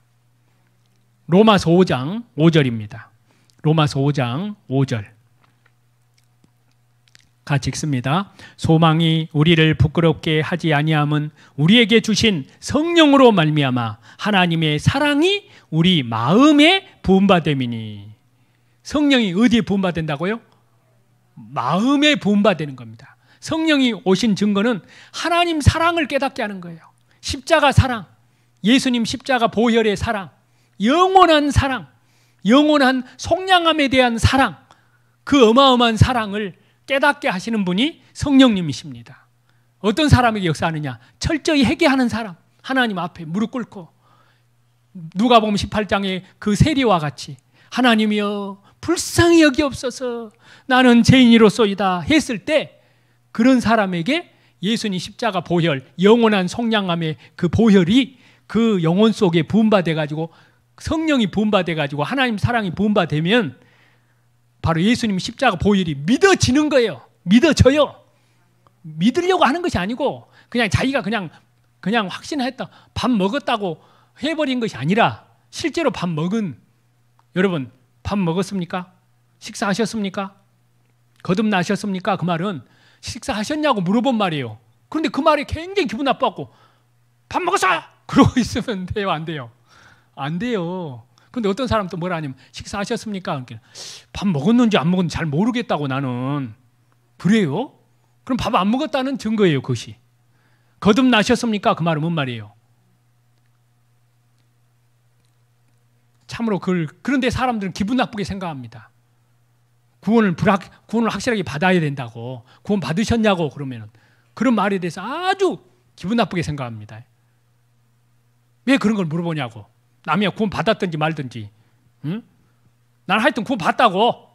로마서 5장 5절입니다. 로마서 5장 5절 같이 읽습니다. 소망이 우리를 부끄럽게 하지 아니함은 우리에게 주신 성령으로 말미암아 하나님의 사랑이 우리 마음에 부음받음이니. 성령이 어디에 부음받는다고요? 마음에 부음받는 겁니다. 성령이 오신 증거는 하나님 사랑을 깨닫게 하는 거예요. 십자가 사랑, 예수님 십자가 보혈의 사랑, 영원한 사랑, 영원한 속량함에 대한 사랑, 그 어마어마한 사랑을 깨닫게 하시는 분이 성령님이십니다. 어떤 사람에게 역사하느냐? 철저히 회개하는 사람, 하나님 앞에 무릎 꿇고 누가복음 18장의 그 세리와 같이 하나님이여 불쌍히 여기옵소서, 나는 죄인이로소이다 했을 때 그런 사람에게 예수님 십자가 보혈, 영원한 속량함의 그 보혈이 그 영혼 속에 부음받아가지고, 성령이 부음받아가지고 하나님 사랑이 부음받으면 바로 예수님 십자가 보혈이 믿어지는 거예요. 믿어져요. 믿으려고 하는 것이 아니고 그냥 자기가 그냥 확신했다, 밥 먹었다고 해버린 것이 아니라 실제로 밥 먹은, 여러분 밥 먹었습니까? 식사하셨습니까? 거듭나셨습니까? 그 말은 식사하셨냐고 물어본 말이에요. 그런데 그 말이 굉장히 기분 나빴고 밥 먹었어! 그러고 있으면 돼요? 안 돼요? 안 돼요. 근데 어떤 사람 또 뭐라 하냐면 식사하셨습니까? 밥 먹었는지 안 먹었는지 잘 모르겠다고 나는. 그래요? 그럼 밥 안 먹었다는 증거예요. 그것이. 거듭나셨습니까? 그 말은 뭔 말이에요? 참으로 그런데 사람들은 기분 나쁘게 생각합니다. 구원을 확실하게 받아야 된다고, 구원 받으셨냐고 그러면은 그런 말에 대해서 아주 기분 나쁘게 생각합니다. 왜 그런 걸 물어보냐고. 남이야 구원 받았든지 말든지, 응? 난 하여튼 구원 받다고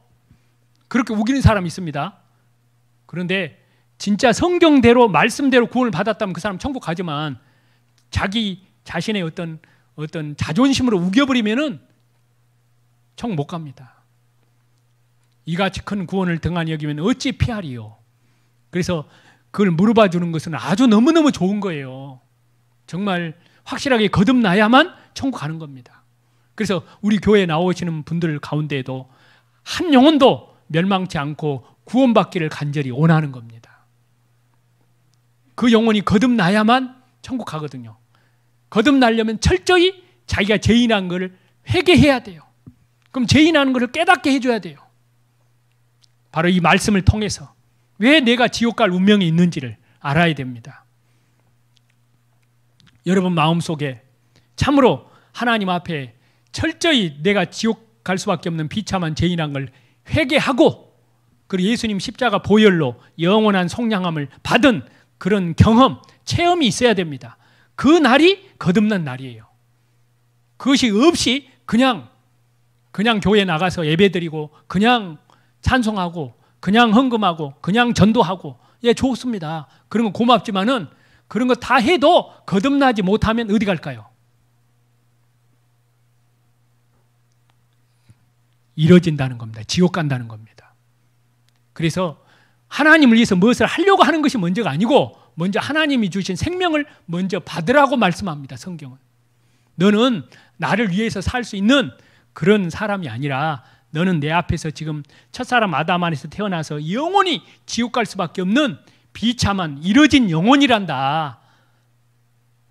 그렇게 우기는 사람이 있습니다. 그런데 진짜 성경대로 말씀대로 구원을 받았다면 그 사람 천국 가지만 자기 자신의 어떤 자존심으로 우겨버리면은 천국 못 갑니다. 이같이 큰 구원을 등한히 여기면 어찌 피하리요. 그래서 그걸 물어봐 주는 것은 아주 너무너무 좋은 거예요. 정말 확실하게 거듭나야만 천국 가는 겁니다. 그래서 우리 교회에 나오시는 분들 가운데에도 한 영혼도 멸망치 않고 구원받기를 간절히 원하는 겁니다. 그 영혼이 거듭나야만 천국 가거든요. 거듭나려면 철저히 자기가 죄인한 것을 회개해야 돼요. 그럼 죄인하는 것을 깨닫게 해줘야 돼요. 바로 이 말씀을 통해서 왜 내가 지옥 갈 운명이 있는지를 알아야 됩니다. 여러분 마음속에 참으로 하나님 앞에 철저히 내가 지옥 갈 수밖에 없는 비참한 죄인한 걸 회개하고 그리고 예수님 십자가 보혈로 영원한 속량함을 받은 그런 경험, 체험이 있어야 됩니다. 그 날이 거듭난 날이에요. 그것이 없이 그냥 교회 나가서 예배드리고 그냥 찬송하고 그냥 헌금하고 그냥 전도하고 예 좋습니다. 그런 건 고맙지만은 그런 거 다 해도 거듭나지 못하면 어디 갈까요? 이뤄진다는 겁니다. 지옥 간다는 겁니다. 그래서 하나님을 위해서 무엇을 하려고 하는 것이 먼저가 아니고 먼저 하나님이 주신 생명을 먼저 받으라고 말씀합니다. 성경은. 너는 나를 위해서 살 수 있는 그런 사람이 아니라 너는 내 앞에서 지금 첫사람 아담 안에서 태어나서 영원히 지옥 갈 수밖에 없는 비참한 이뤄진 영혼이란다.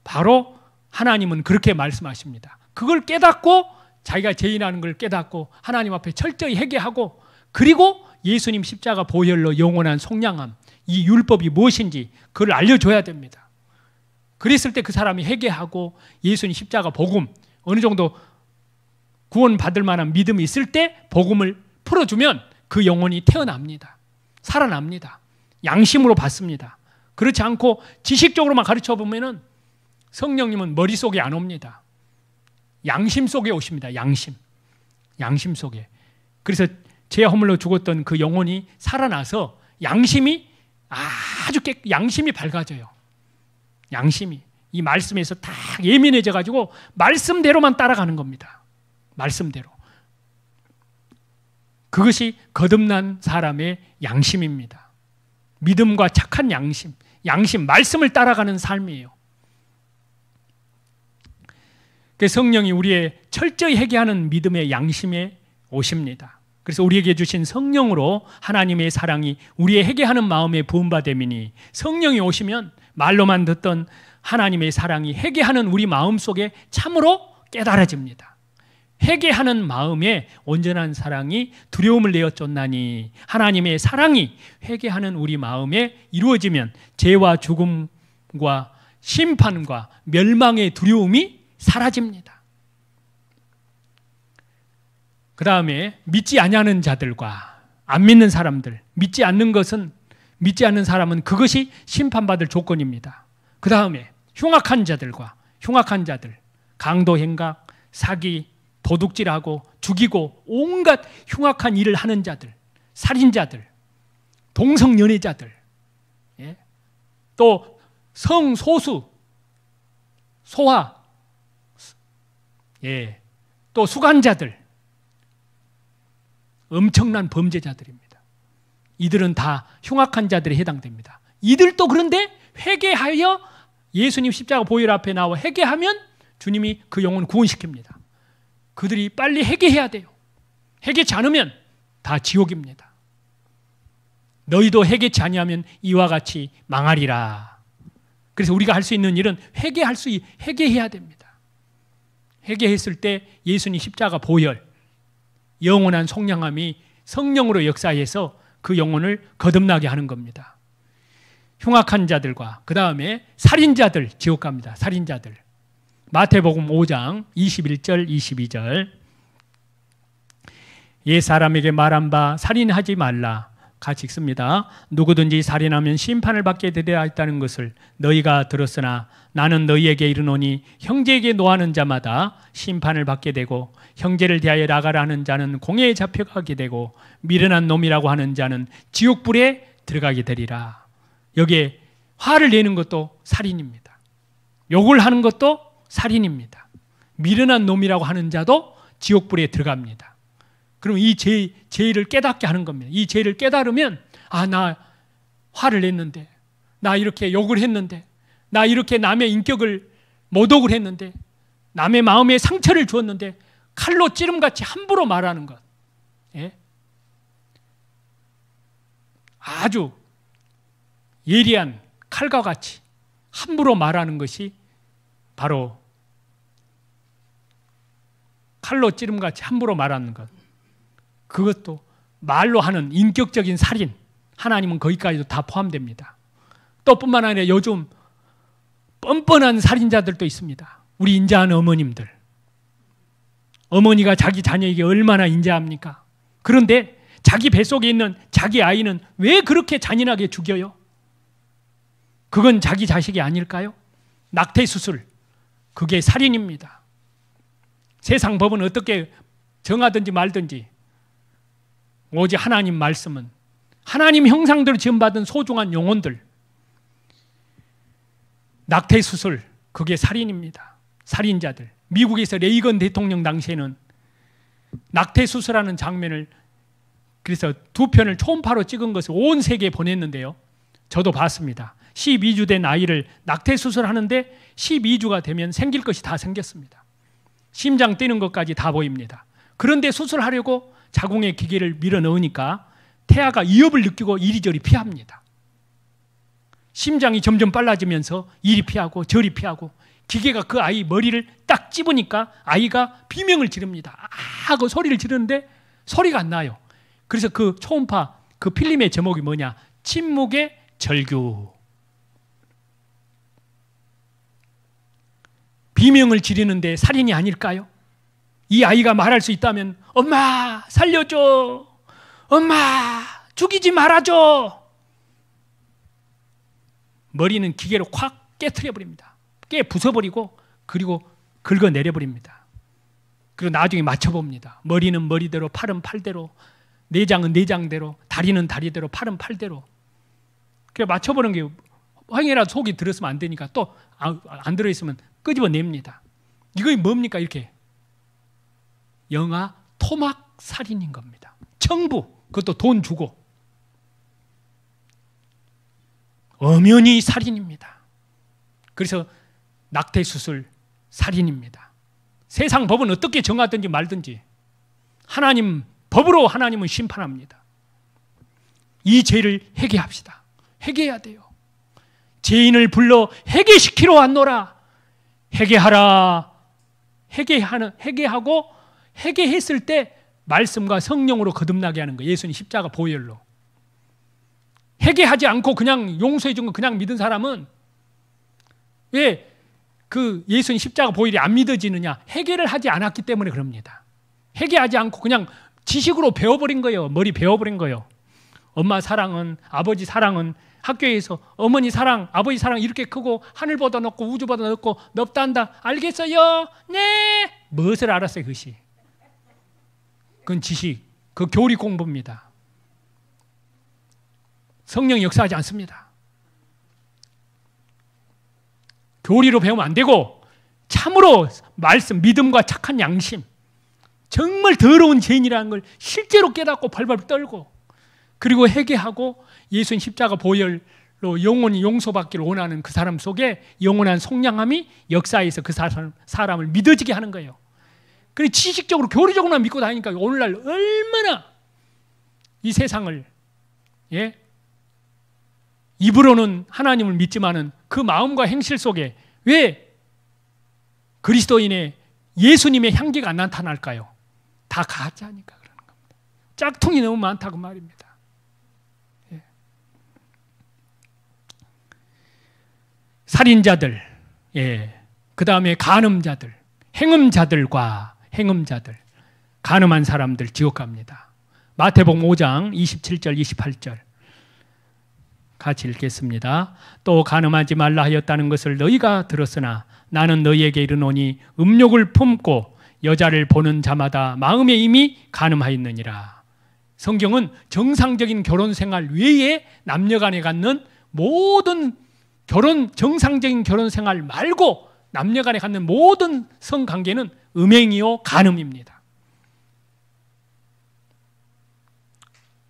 바로 하나님은 그렇게 말씀하십니다. 그걸 깨닫고 자기가 죄인하는 걸 깨닫고 하나님 앞에 철저히 회개하고 그리고 예수님 십자가 보혈로 영원한 속량함, 이 율법이 무엇인지 그걸 알려줘야 됩니다. 그랬을 때 그 사람이 회개하고 예수님 십자가 복음 어느 정도 구원받을 만한 믿음이 있을 때 복음을 풀어주면 그 영혼이 태어납니다. 살아납니다. 양심으로 받습니다. 그렇지 않고 지식적으로만 가르쳐 보면은 성령님은 머릿속에 안 옵니다. 양심 속에 오십니다. 양심 속에. 그래서 죄 허물로 죽었던 그 영혼이 살아나서 양심이 아주 양심이 밝아져요. 양심이 이 말씀에서 딱 예민해져 가지고 말씀대로만 따라가는 겁니다. 말씀대로. 그것이 거듭난 사람의 양심입니다. 믿음과 착한 양심, 말씀을 따라가는 삶이에요. 성령이 우리의 철저히 회개하는 믿음의 양심에 오십니다. 그래서 우리에게 주신 성령으로 하나님의 사랑이 우리의 회개하는 마음에 부음받음이니 성령이 오시면 말로만 듣던 하나님의 사랑이 회개하는 우리 마음 속에 참으로 깨달아집니다. 회개하는 마음에 온전한 사랑이 두려움을 내어 쫓나니 하나님의 사랑이 회개하는 우리 마음에 이루어지면 죄와 죽음과 심판과 멸망의 두려움이 사라집니다. 그 다음에 믿지 아니하는 자들과 안 믿는 사람들, 믿지 않는 사람은 그것이 심판받을 조건입니다. 그 다음에 흉악한 자들, 강도 행각, 사기, 도둑질하고 죽이고 온갖 흉악한 일을 하는 자들, 살인자들, 동성연애자들, 예? 또 성소수, 소화, 예, 또 수간자들, 엄청난 범죄자들입니다. 이들은 다 흉악한 자들에 해당됩니다. 이들도 그런데 회개하여 예수님 십자가 보혈 앞에 나와 회개하면 주님이 그 영혼 구원시킵니다. 그들이 빨리 회개해야 돼요. 회개치 않으면 다 지옥입니다. 너희도 회개치 아니하면 이와 같이 망하리라. 그래서 우리가 할 수 있는 일은 회개해야 됩니다. 회개했을 때 예수님 십자가 보혈, 영원한 속량함이 성령으로 역사해서 그 영혼을 거듭나게 하는 겁니다. 흉악한 자들과 그 다음에 살인자들 지옥 갑니다. 살인자들. 마태복음 5장 21절 22절. 옛 사람에게 말한 바 살인하지 말라. 같이 읽습니다. 누구든지 살인하면 심판을 받게 되리라 했다는 것을 너희가 들었으나 나는 너희에게 이르노니 형제에게 노하는 자마다 심판을 받게 되고 형제를 대하여 나가라 하는 자는 공회에 잡혀가게 되고 미련한 놈이라고 하는 자는 지옥불에 들어가게 되리라. 여기에 화를 내는 것도 살인입니다. 욕을 하는 것도 살인입니다. 미련한 놈이라고 하는 자도 지옥불에 들어갑니다. 그럼 이 죄를 깨닫게 하는 겁니다. 이 죄를 깨달으면 나 화를 냈는데, 나 이렇게 욕을 했는데, 나 이렇게 남의 인격을 모독을 했는데, 남의 마음에 상처를 주었는데 칼로 찌름같이 함부로 말하는 것. 예? 아주 예리한 칼과 같이 함부로 말하는 것이 바로 칼로 찌름같이 함부로 말하는 것. 그것도 말로 하는 인격적인 살인, 하나님은 거기까지도 다 포함됩니다. 또 뿐만 아니라 요즘 뻔뻔한 살인자들도 있습니다. 우리 인자한 어머님들. 어머니가 자기 자녀에게 얼마나 인자합니까? 그런데 자기 뱃속에 있는 자기 아이는 왜 그렇게 잔인하게 죽여요? 그건 자기 자식이 아닐까요? 낙태수술, 그게 살인입니다. 세상 법은 어떻게 정하든지 말든지 오직 하나님 말씀은 하나님 형상대로 지음받은 소중한 영혼들, 낙태수술, 그게 살인입니다. 살인자들. 미국에서 레이건 대통령 당시에는 낙태수술하는 장면을 그래서 2편을 초음파로 찍은 것을 온 세계에 보냈는데요. 저도 봤습니다. 12주 된 아이를 낙태수술하는데 12주가 되면 생길 것이 다 생겼습니다. 심장 뛰는 것까지 다 보입니다. 그런데 수술하려고 자궁의 기계를 밀어 넣으니까 태아가 위협을 느끼고 이리저리 피합니다. 심장이 점점 빨라지면서 이리 피하고 저리 피하고 기계가 그 아이 머리를 딱 찝으니까 아이가 비명을 지릅니다. 그 소리를 지르는데 소리가 안 나요. 그래서 그 초음파 그 필름의 제목이 뭐냐? 침묵의 절규. 비명을 지르는데 살인이 아닐까요? 이 아이가 말할 수 있다면 엄마 살려줘, 엄마 죽이지 말아줘. 머리는 기계로 확 깨트려 버립니다. 깨 부숴버리고 그리고 긁어내려 버립니다. 그리고 나중에 맞춰봅니다. 머리는 머리대로, 팔은 팔대로, 내장은 내장대로, 다리는 다리대로, 팔은 팔대로. 그래 맞춰보는 게 황이라도 속이 들었으면 안 되니까 또 안 들어있으면 끄집어냅니다. 이거 뭡니까? 이렇게 영아 토막 살인인 겁니다. 청부, 그것도 돈 주고. 엄연히 살인입니다. 그래서 낙태수술 살인입니다. 세상 법은 어떻게 정하든지 말든지 하나님 법으로 하나님은 심판합니다. 이 죄를 회개합시다. 회개해야 돼요. 죄인을 불러 회개시키러 왔노라. 회개하라. 회개하고 회개했을 때 말씀과 성령으로 거듭나게 하는 거예요. 예수님 십자가 보혈로. 회개하지 않고 그냥 용서해 준 거 그냥 믿은 사람은 왜 그 예수님 십자가 보혈이 안 믿어지느냐? 회개를 하지 않았기 때문에 그럽니다. 회개하지 않고 그냥 지식으로 배워버린 거예요. 머리 배워버린 거예요. 엄마 사랑은, 아버지 사랑은, 학교에서 어머니 사랑, 아버지 사랑 이렇게 크고 하늘보다 높고 우주보다 높고 넓다 한다. 알겠어요? 네. 무엇을 알았어요? 그것이. 그건 지식, 그 교리 공부입니다. 성령이 역사하지 않습니다. 교리로 배우면 안 되고 참으로 말씀, 믿음과 착한 양심, 정말 더러운 죄인이라는 걸 실제로 깨닫고 발발 떨고 그리고 회개하고 예수님 십자가 보혈로 영원히 용서받기를 원하는 그 사람 속에 영원한 속량함이 역사에서 그 사람을 믿어지게 하는 거예요. 그리고 지식적으로 교리적으로만 믿고 다니니까 오늘날 얼마나 이 세상을 입으로는 하나님을 믿지만은 그 마음과 행실 속에 왜 그리스도인의 예수님의 향기가 안 나타날까요? 다 가짜니까 그러는 겁니다. 짝퉁이 너무 많다고 말입니다. 살인자들, 그 다음에 간음자들, 행음자들과 행음자들, 간음한 사람들 지옥 갑니다. 마태복음 5장 27절 28절 같이 읽겠습니다. 또 간음하지 말라 하였다는 것을 너희가 들었으나 나는 너희에게 이르노니 음욕을 품고 여자를 보는 자마다 마음에 이미 간음하였느니라. 성경은 정상적인 결혼 생활 외에 남녀간에 갖는 모든 정상적인 결혼 생활 말고 남녀간에 갖는 모든 성관계는 음행이요 간음입니다.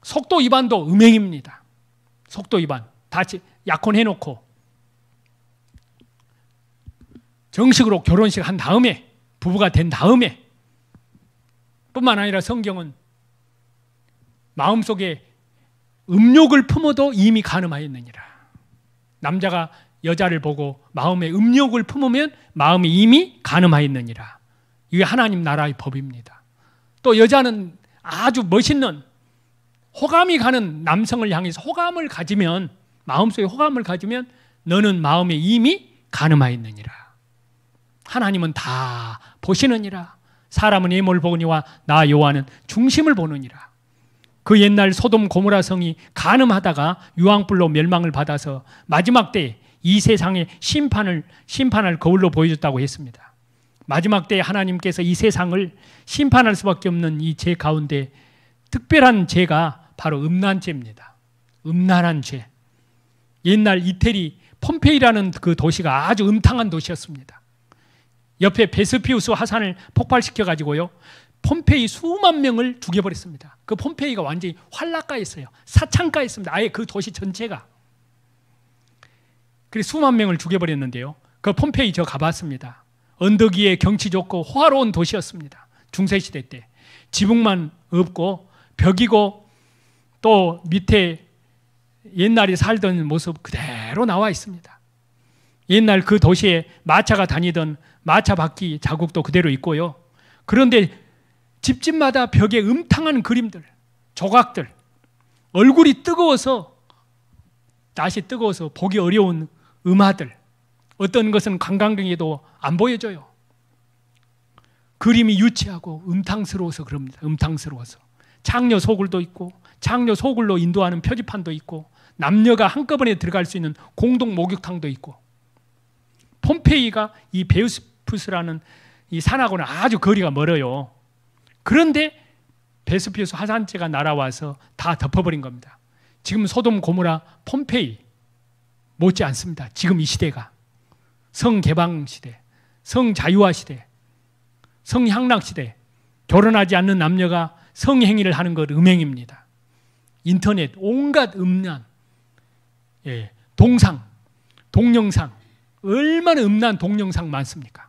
속도 위반도 음행입니다. 속도 위반 다 약혼해놓고 정식으로 결혼식 한 다음에 부부가 된 다음에 뿐만 아니라 성경은 마음속에 음욕을 품어도 이미 간음하였느니라. 남자가 여자를 보고 마음에 음욕을 품으면 마음이 이미 간음하였느니라. 이게 하나님 나라의 법입니다. 또 여자는 아주 멋있는 호감이 가는 남성을 향해서 호감을 가지면, 마음속에 호감을 가지면 너는 마음에 이미 간음하였느니라. 하나님은 다 보시느니라. 사람은 외모를 보거니와 나 여호와는 중심을 보느니라. 그 옛날 소돔 고모라 성이 간음하다가 유황불로 멸망을 받아서 마지막 때에 이 세상에 심판할 거울로 보여줬다고 했습니다. 마지막 때에 하나님께서 이 세상을 심판할 수밖에 없는 이 죄 가운데 특별한 죄가 바로 음란죄입니다. 음란한 죄. 옛날 이태리 폼페이라는 그 도시가 아주 음탕한 도시였습니다. 옆에 베스피우스 화산을 폭발시켜 가지고요, 폼페이 수만 명을 죽여버렸습니다. 그 폼페이가 완전히 활락가였어요. 사창가였습니다. 아예 그 도시 전체가. 그래서 수만 명을 죽여버렸는데요, 그 폼페이 저 가봤습니다. 언덕 위에 경치 좋고 호화로운 도시였습니다. 중세시대 때. 지붕만 없고 벽이고 또 밑에 옛날에 살던 모습 그대로 나와 있습니다. 옛날 그 도시에 마차가 다니던 마차 바퀴 자국도 그대로 있고요. 그런데 집집마다 벽에 음탕한 그림들, 조각들, 얼굴이 뜨거워서, 낯이 뜨거워서 보기 어려운 음화들, 어떤 것은 관광객에도 안 보여줘요. 그림이 유치하고 음탕스러워서 그럽니다. 음탕스러워서. 창녀 소굴도 있고, 창녀 소굴로 인도하는 표지판도 있고, 남녀가 한꺼번에 들어갈 수 있는 공동 목욕탕도 있고, 폼페이가 이 베스피우스라는 이 산하고는 아주 거리가 멀어요. 그런데 베스피우스 화산재가 날아와서 다 덮어버린 겁니다. 지금 소돔 고모라 폼페이 못지 않습니다. 지금 이 시대가 성개방 시대, 성자유화 시대, 성향락 시대, 결혼하지 않는 남녀가 성행위를 하는 것 음행입니다. 인터넷 온갖 음란, 동상, 동영상, 얼마나 음란 동영상 많습니까?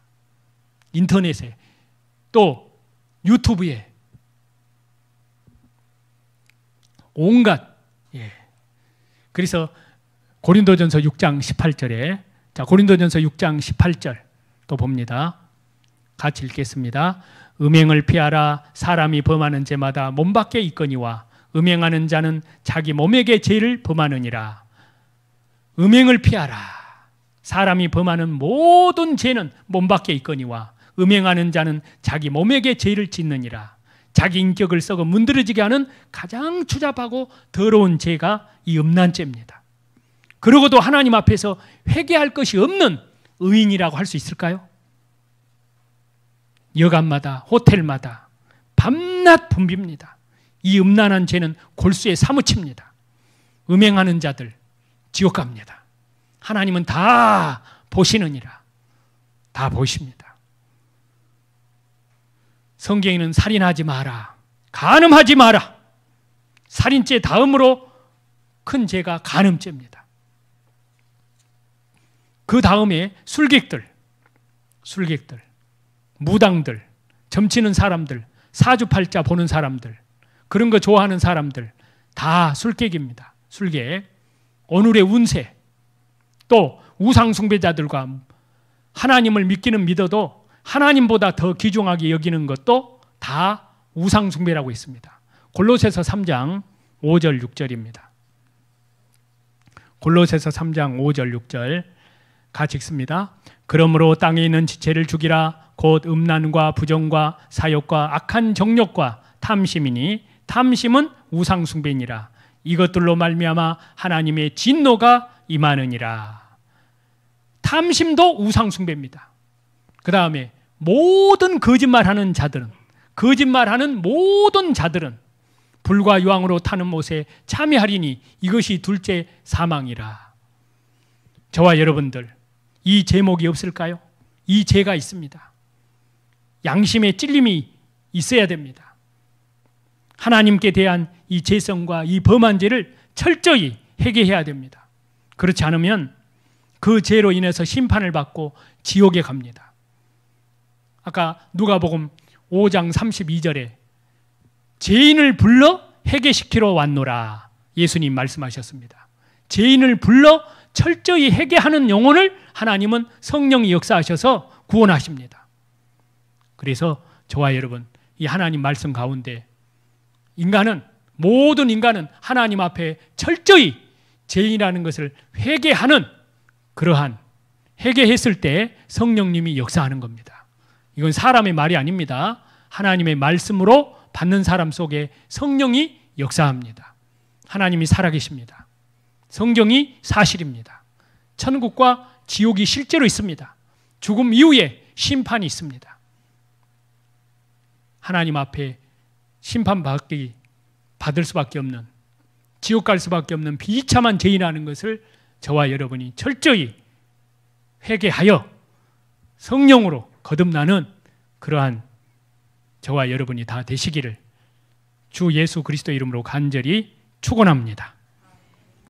인터넷에 또 유튜브에 온갖. 그래서 고린도전서 6장 18절에, 자, 고린도전서 6장 18절 또 봅니다. 같이 읽겠습니다. 음행을 피하라. 사람이 범하는 죄마다 몸 밖에 있거니와 음행하는 자는 자기 몸에게 죄를 범하느니라. 음행을 피하라. 사람이 범하는 모든 죄는 몸 밖에 있거니와 음행하는 자는 자기 몸에게 죄를 짓느니라. 자기 인격을 썩어 문드러지게 하는 가장 추잡하고 더러운 죄가 이 음란죄입니다. 그러고도 하나님 앞에서 회개할 것이 없는 의인이라고 할 수 있을까요? 여관마다 호텔마다 밤낮 붐빕니다. 이 음란한 죄는 골수에 사무칩니다. 음행하는 자들 지옥 갑니다. 하나님은 다 보시느니라. 다 보십니다. 성경에는 살인하지 마라, 간음하지 마라. 살인죄 다음으로 큰 죄가 간음죄입니다. 그 다음에 술객들, 무당들, 점치는 사람들, 사주팔자 보는 사람들, 그런 거 좋아하는 사람들 다 술객입니다. 술객, 오늘의 운세, 또 우상 숭배자들과 하나님을 믿기는 믿어도 하나님보다 더 귀중하게 여기는 것도 다 우상 숭배라고 했습니다. 골로새서 3장 5절 6절입니다. 골로새서 3장 5절 6절 같이 읽습니다. 그러므로 땅에 있는 지체를 죽이라. 곧 음란과 부정과 사욕과 악한 정욕과 탐심이니 탐심은 우상 숭배니라. 이것들로 말미암아 하나님의 진노가 임하느니라. 탐심도 우상 숭배입니다. 그 다음에 모든 거짓말하는 모든 자들은 불과 유황으로 타는 못에 참여하리니 이것이 둘째 사망이라. 저와 여러분들, 이 제목이 없을까요? 이 죄가 있습니다. 양심의 찔림이 있어야 됩니다. 하나님께 대한 이 죄성과 이 범한 죄를 철저히 회개해야 됩니다. 그렇지 않으면 그 죄로 인해서 심판을 받고 지옥에 갑니다. 아까 누가복음 5장 32절에 죄인을 불러 회개시키러 왔노라 예수님 말씀하셨습니다. 죄인을 불러 철저히 회개하는 영혼을 하나님은 성령이 역사하셔서 구원하십니다. 그래서 저와 여러분, 이 하나님 말씀 가운데 모든 인간은 하나님 앞에 철저히 죄인이라는 것을 회개하는 그러한 회개했을 때 성령님이 역사하는 겁니다. 이건 사람의 말이 아닙니다. 하나님의 말씀으로 받는 사람 속에 성령이 역사합니다. 하나님이 살아계십니다. 성경이 사실입니다. 천국과 지옥이 실제로 있습니다. 죽음 이후에 심판이 있습니다. 하나님 앞에 받을 수밖에 없는, 지옥 갈 수밖에 없는 비참한 죄인이라는 것을 저와 여러분이 철저히 회개하여 성령으로 거듭나는 그러한 저와 여러분이 다 되시기를 주 예수 그리스도 이름으로 간절히 축원합니다.